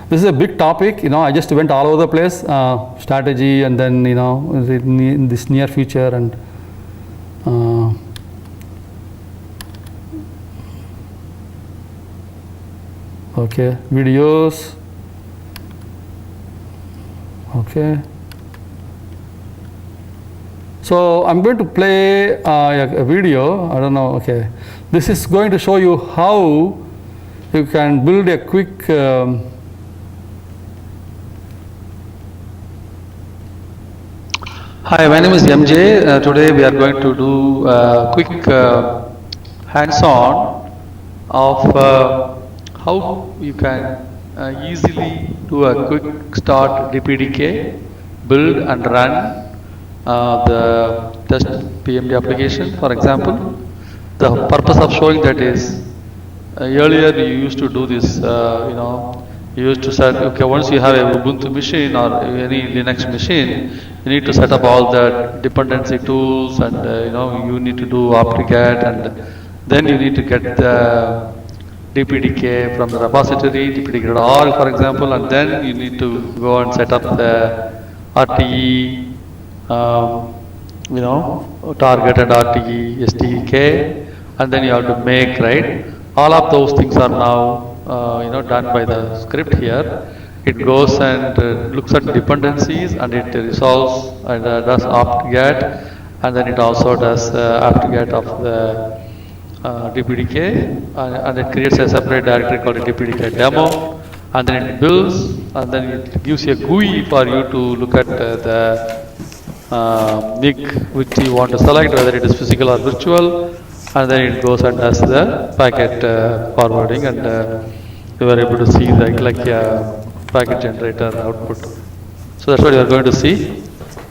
This is a big topic. I just went all over the place, strategy, and then in this near future, and okay, videos. Okay. So I'm going to play a video. I don't know. Okay, this is going to show you how you can build a quick Hi, my name is MJ. Today we are going to do a quick hands-on of how you can easily do a quick start DPDK, build and run the test PMD application. For example, the purpose of showing that is earlier you used to do this, you used to set, okay, once you have a Ubuntu machine or any Linux machine, you need to set up all the dependency tools and you need to do apt-get, and then you need to get the DPDK from the repository, dpdk.org for example, and then you need to go and set up the RTE, target and RTE SDK, and then you have to make, right? All of those things are now done by the script here. It goes and looks at dependencies and it resolves and does apt-get, and then it also does apt-get of the DPDK, and it creates a separate directory called a DPDK demo, and then it builds, and then it gives you a GUI for you to look at the NIC which you want to select, whether it is physical or virtual, and then it goes and does the packet forwarding, and you are able to see like a packet generator output. So that's what you are going to see.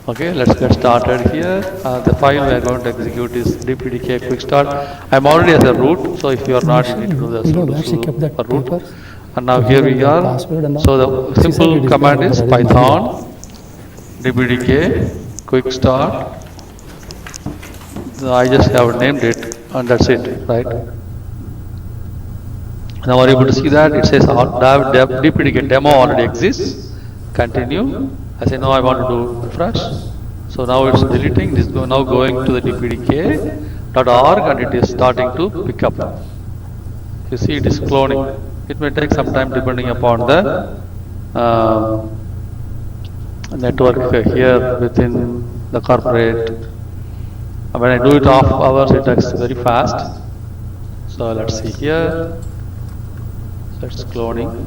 Okay, let's get started here. The file we are going to execute is DPDK quick start. I'm already as a root, so if you are not, you need to do the sudo root. And now here we are. So the simple command is Python DPDK quick start. I just have named it, and that's it, right? Now are you able to see that? It says DPDK demo already exists. Continue. I say no, I want to do refresh. So now it's deleting. This is now going to the dpdk.org, and it is starting to pick up. You see it is cloning. It may take some time depending upon the network here within the corporate. When I do it off hours, it takes very fast. So let's see here. So it's cloning.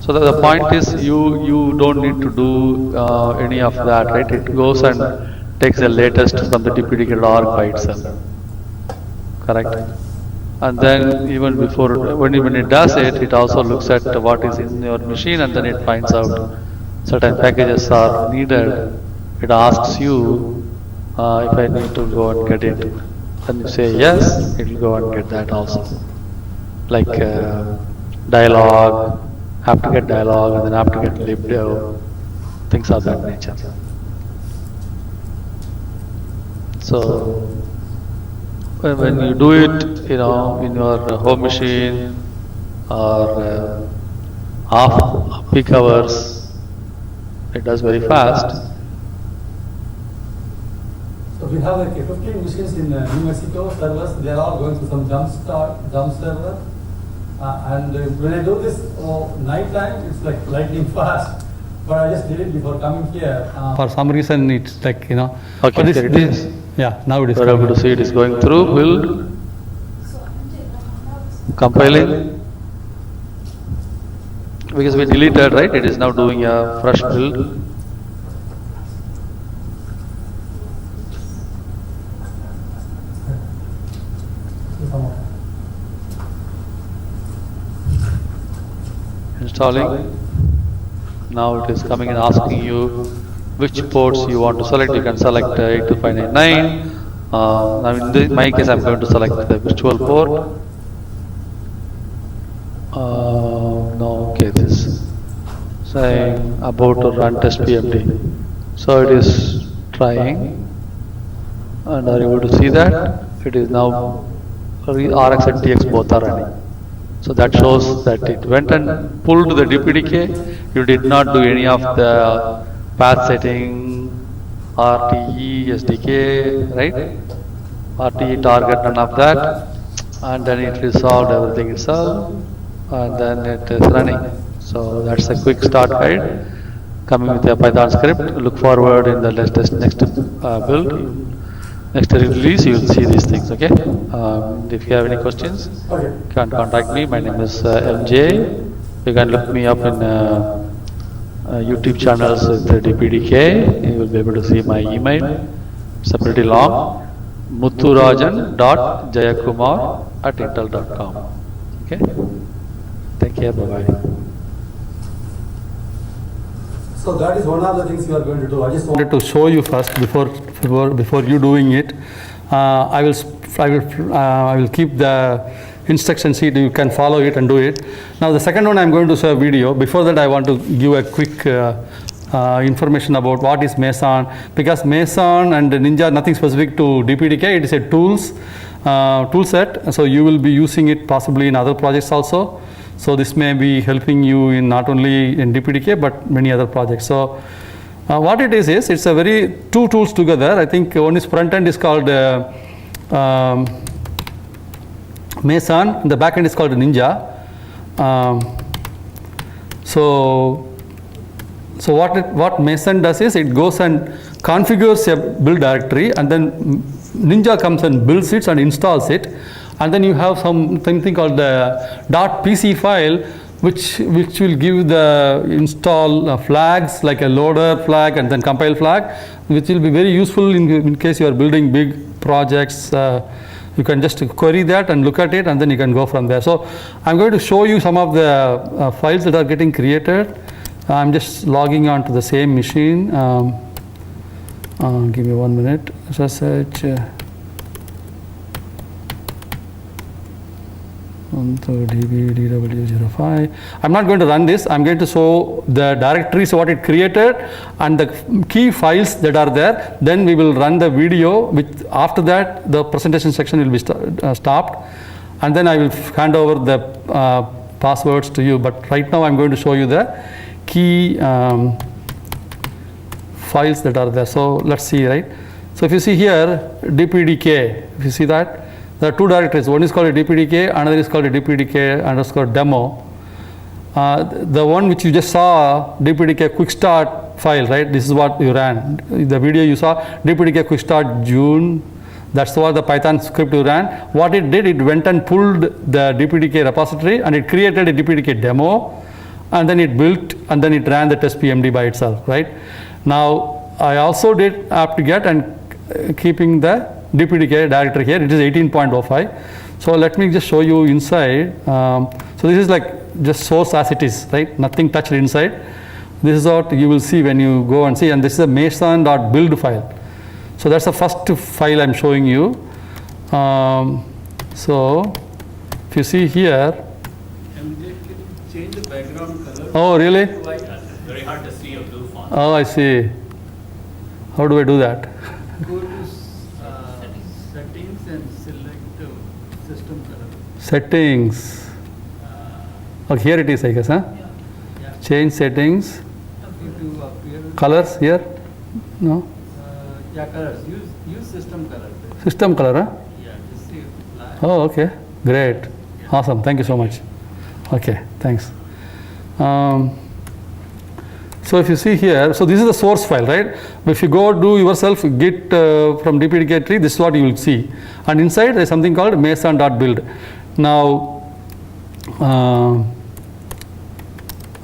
So the point is you don't need to do any of that, right? It goes and takes the latest from the dpdk.org by itself. Correct? And then even before, when it does it, it also looks at what is in your machine, and then it finds out certain packages are needed. It asks you if I need to go and get it. Then you say yes, it will go and get that also. Like dialog, have to get dialog, and then have to get libdev, things of that nature. So when you do it, in your home machine or off peak hours, it does very fast. So we have like 15 machines in New Mexico servers. They are all going to some jump server. And when I do this night time, it's like lightning fast. But I just did it before coming here. For some reason, it's like, Okay, there it is. Yeah, now it is. We're able to see it is going through, build, compiling. Because we deleted, right? It is now doing a fresh build. Installing. Now it is coming and asking you which ports you want to select. You can select 82599. Now in my case, I'm going to select the virtual port. No, okay, this saying about to run test PMD. So it is trying, and are you able to see that? It is now RX and TX both are running. So that shows that it went and pulled the DPDK. You did not do any of the path setting, RTE, SDK, right? RTE target, none of that. And then it resolved everything itself. And then it is running. So that's a quick start guide coming with a Python script. Look forward in the next build. next release, you will see these things, okay? If you have any questions, Okay. you can contact me. My name is MJ. You can look me up in YouTube channels with DPDK. You will be able to see my email. It's pretty long. muthurajan.jayakumar@intel.com. Okay? Take care. Bye-bye. So that is one of the things you are going to do. I just wanted to show you first before you doing it. I will keep the instruction sheet. You can follow it and do it. Now the second one I'm going to show a video. Before that I want to give a quick information about what is Meson, because Meson and Ninja nothing specific to DPDK. It is a tool set. So you will be using it possibly in other projects also. So this may be helping you in not only in DPDK but many other projects. So what it is it's a very two tools together. I think one is front end is called Meson, and the back end is called Ninja. So what Meson does is it goes and configures a build directory, and then Ninja comes and builds it and installs it. And then you have something called the .pc file, which will give the install flags like a loader flag and then compile flag, which will be very useful in case you are building big projects. You can just query that and look at it, and then you can go from there. So I'm going to show you some of the files that are getting created. I'm just logging on to the same machine. Give me 1 minute. SSH. DW05. I'm not going to run this. I'm going to show the directories, what it created, and the key files that are there. Then we will run the video. After that, the presentation section will be stopped, and then I will hand over the passwords to you. But right now, I'm going to show you the key files that are there. So let's see, right? So if you see here, DPDK. If you see that. There are two directories. One is called a DPDK, another is called a DPDK_demo. The one which you just saw, DPDK quick start file, right? This is what you ran. The video you saw, DPDK quick start June. That's what the Python script you ran. What it did, it went and pulled the DPDK repository and it created a DPDK demo, and then it built and then it ran the test PMD by itself, right? Now I also did apt-get and keeping the DPDK directory here. It is 18.05. So let me just show you inside. So this is like just source as it is, right? Nothing touched inside. This is what you will see when you go and see, and this is a meson.build file. So that's the first file I'm showing you. So if you see here. MJ, can you change the background color? Oh, really? It's very hard to see a blue font. Oh, I see. How do I do that? Go to settings and select system color. Settings. Okay, here it is, I guess, huh? Yeah. Change settings. To appear. Colors here? No? Yeah, colors. Use system color. System color, huh? Yeah, just see black. Oh, okay. Great. Awesome. Thank you so much. Okay, thanks. So if you see here, so this is the source file, right? If you go do yourself git from DPDK tree, this is what you will see. And inside there is something called meson.build. Now,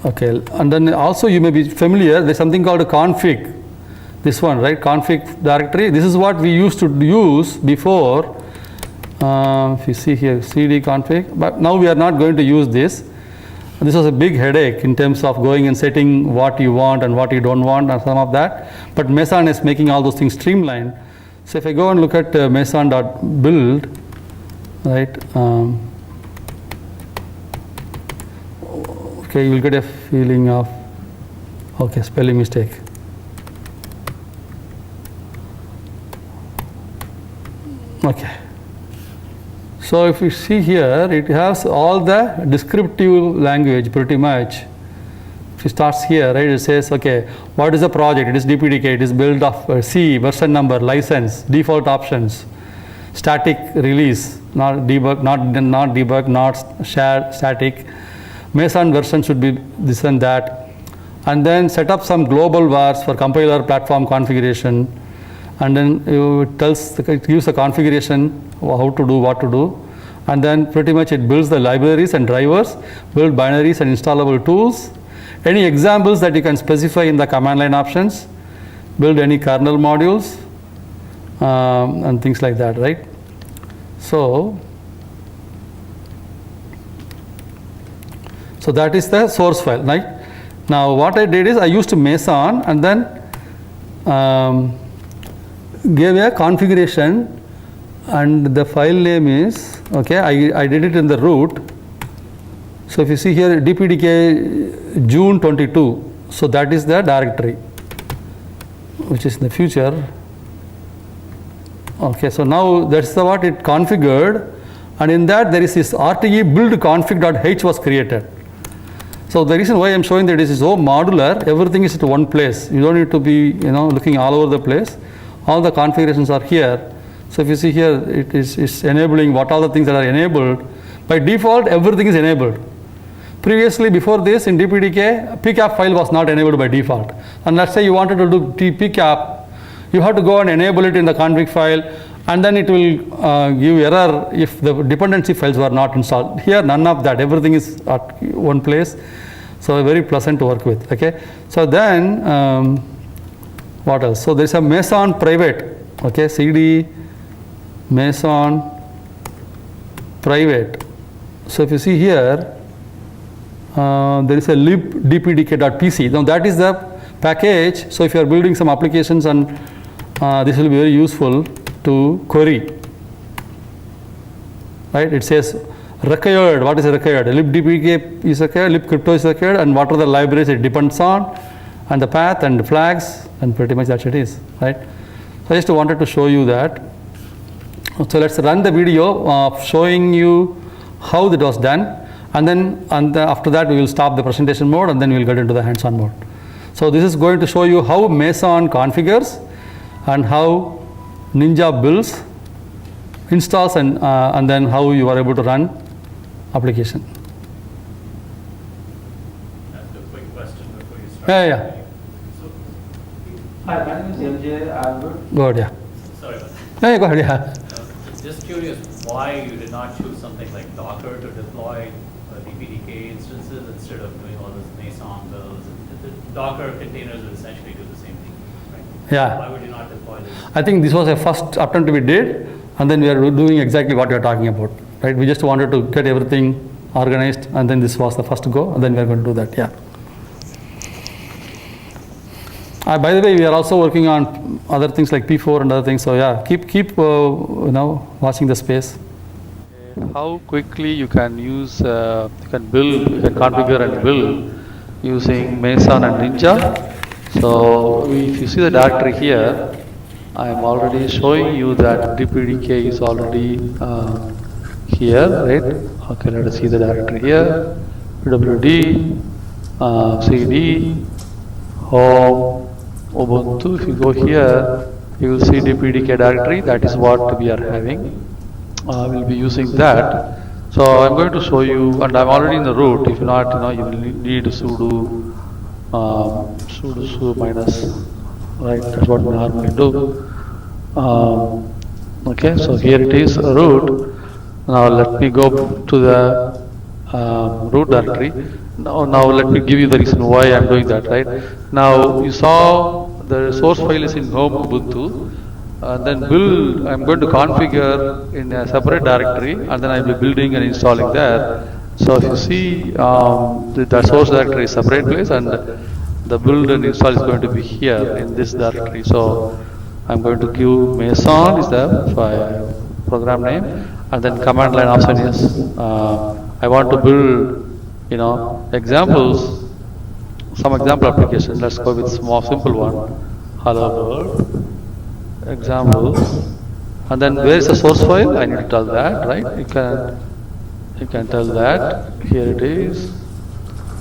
okay, and then also you may be familiar, there is something called a config. This one, right? Config directory. This is what we used to use before. If you see here, cd config. But now we are not going to use this. This was a big headache in terms of going and setting what you want and what you don't want and some of that. But Meson is making all those things streamlined. So if I go and look at meson.build, right? Okay, you will get a feeling of, okay, spelling mistake. Okay. So if you see here, it has all the descriptive language pretty much. If it starts here, right, it says, okay, what is the project? It is DPDK, it is built of C, version number, license, default options, static release, not debug, not shared, static. Meson version should be this and that. And then set up some global vars for compiler platform configuration. and then it gives a configuration how to do what to do, and then pretty much it builds the libraries and drivers, build binaries and installable tools, any examples that you can specify in the command line options, build any kernel modules, and things like that, right? So that is the source file, right? Now what I did is I used Meson and then gave a configuration, and the file name is, okay, I did it in the root. So if you see here DPDK June 22, so that is the directory which is in the future. Okay, so now that's what it configured, and in that there is this RTE build config.h was created. So the reason why I'm showing that is so modular, everything is at one place. You don't need to be looking all over the place. All the configurations are here. So if you see here, it is enabling what all the things that are enabled. By default, everything is enabled. Previously, before this, in DPDK, pcap file was not enabled by default. And let's say you wanted to do pcap, you have to go and enable it in the config file, and then it will give error if the dependency files were not installed. Here, none of that. Everything is at one place. So very pleasant to work with. Okay. So then, what else? So there's a Meson private. Okay, CD Meson private. So if you see here, there is a libdpdk.pc. Now that is the package. So if you are building some applications, and this will be very useful to query. Right? It says required. What is required? libdpdk is required, libcrypto is required, and what are the libraries it depends on, and the path and the flags, and pretty much that's it is. Right? So I just wanted to show you that. So let's run the video of showing you how that was done, and then after that we will stop the presentation mode, and then we will get into the hands-on mode. So this is going to show you how Meson configures and how Ninja builds, installs, and then how you are able to run application. That's a quick question before you start. Yeah. So, hi, my name is MJ Albert. Go ahead, yeah. sorry about that. Yeah, go ahead, yeah. Just curious why you did not choose something like Docker to deploy DPDK instances instead of doing all this Meson builds. The Docker containers will essentially do the same thing, right? Yeah. Why would you not deploy this? I think this was a first attempt we did, and then we are doing exactly what you are talking about. Right? We just wanted to get everything organized, and then this was the first go, and then we are going to do that. Yeah. By the way, we are also working on other things like P4 and other things. So yeah, keep watching the space. How quickly you can use, you can configure and build using Meson and Ninja. So if you see the directory here, I am already showing you that DPDK is already here, right? Okay, let us see the directory here. PWD, CD, home, Ubuntu. If you go here, you will see DPDK directory. That is what we are having. We'll be using that. So I'm going to show you, and I'm already in the root. If not, you will need sudo minus, right? That's what we normally do. Okay, so here it is, root. Now let me go to the root directory. Now let me give you the reason why I'm doing that, right? Now you saw the source file is in home Ubuntu. Then build, I'm going to configure in a separate directory, and then I'll be building and installing there. So if you see, the source directory is separate place, and the build and install is going to be here in this directory. So I'm going to give Meson is the program name, and then command line option is I want to build, examples, some example applications. Let's go with small simple one. Hello world. Example, and then where is the source file? I need to tell that, right? You can tell that. Here it is,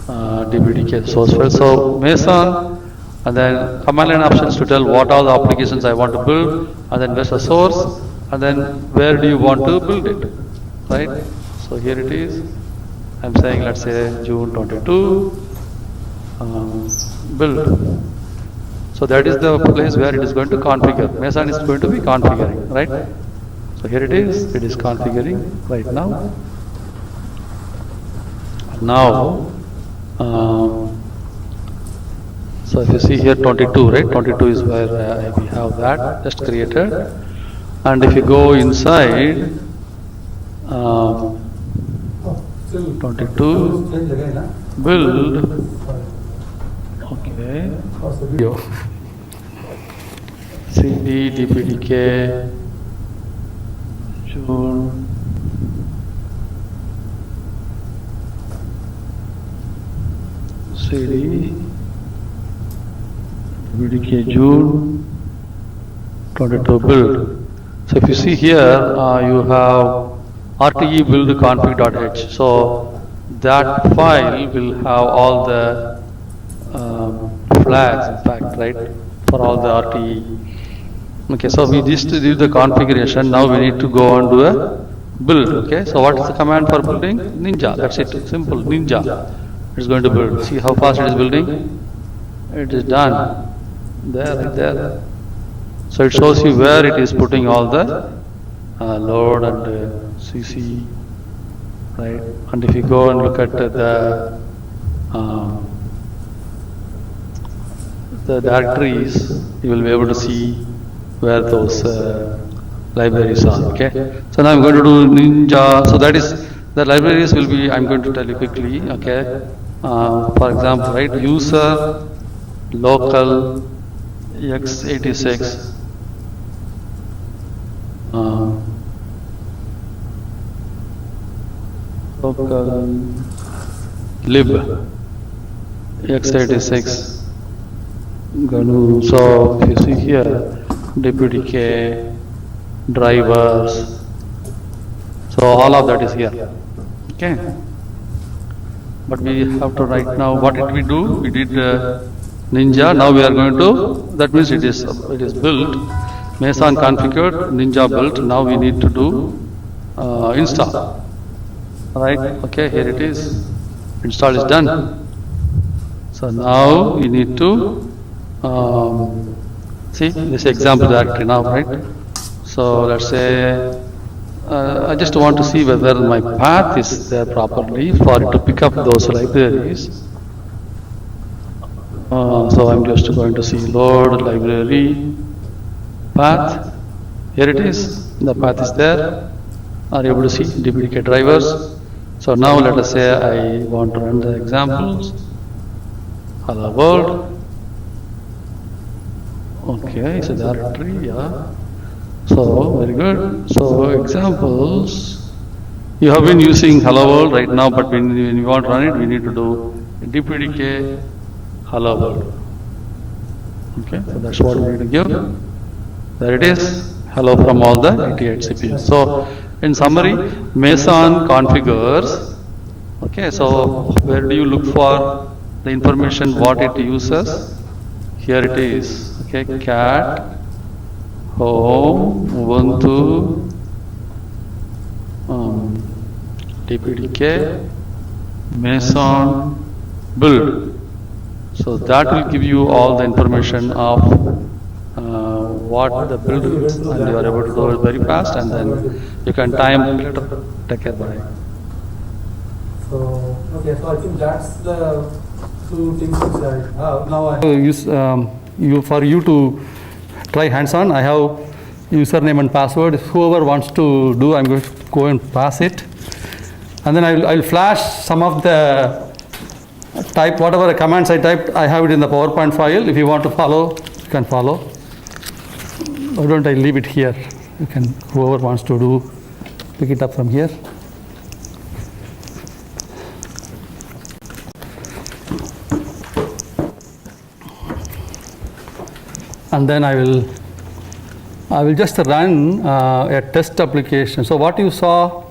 DPDK source file. So Meson, and then command line options to tell what all the applications I want to build, and then where's the source, and then where do you want to build it, right? So here it is. I'm saying, let's say June 22, build. So that is the place where it is going to configure. Meson is going to be configuring, right? So here it is configuring right now. Now, so if you see here 22, right? 22 is where we have that just created. And if you go inside, 22, build, okay, CD, DPDK, June, CD, DPDK June, 22 build. So if you see here, you have RTE build config.h. So that file will have all the flags, in fact, right, for all the RTE. Okay, so we just did the configuration. Now we need to go on to a build. Okay, so what is the command for building? Ninja. That's it. Simple. Ninja. It's going to build. See how fast it is building? It is done. There, right there. So it shows you where it is putting all the load and CC, right? And if you go and look at the directories, you will be able to see where those libraries are. Okay. So now I'm going to do Ninja. So that is the libraries will be. I'm going to tell you quickly. Okay. For example, right? User local x86. Local lib x86 GNU. So if you see here, DPDK drivers. So all of that is here. Okay. But we have to write now. What did we do? We did Ninja. Now we are going to. That means it is built. Meson configured, Ninja built. Now we need to do install. Right? Okay, here it is. Install is done. So now we need to see this example directory now, right? So let's say I just want to see whether my path is there properly for it to pick up those libraries. So I'm just going to see load library path. Here it is. The path is there. Are you able to see DPDK drivers? So now let us say I want to run the examples. Hello world. Okay, it's a directory, yeah. So very good. So examples. You have been using hello world right now, but when you want to run it, we need to do DPDK hello world. Okay, so that's what we need to give. There it is. Hello from all the 88 CPUs. So in summary, Meson configures. Okay, so where do you look for the information what it uses? Here it is. Okay, cat home Ubuntu DPDK Meson build. So that will give you all the information of what the build is, and you are able to do it very fast, and then you can time later. Take care, bye. So okay, so I think that's the two things which I have. Now I use for you to try hands-on. I have username and password. Whoever wants to do, I'm going to go and pass it, and then I'll flash some of the type whatever the commands I typed. I have it in the PowerPoint file. If you want to follow, you can follow. Why don't I leave it here? You can, whoever wants to do, pick it up from here. And then I will just run a test application. So what you saw,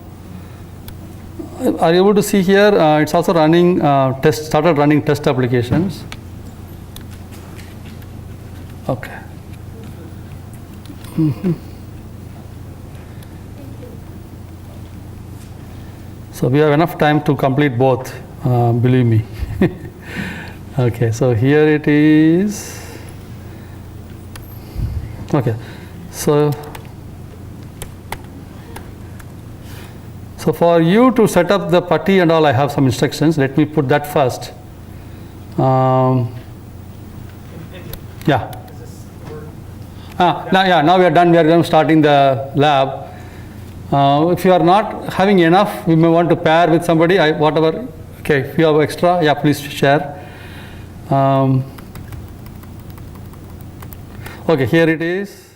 are you able to see here? It's also running started running test applications. Okay. So we have enough time to complete both, believe me. Okay, so here it is. Okay, so for you to set up the putty and all, I have some instructions. Let me put that first. Yeah. Now we are done. We are going to starting the lab. If you are not having enough, we may want to pair with somebody. Whatever. Okay, if you have extra, yeah, please share. Okay, here it is.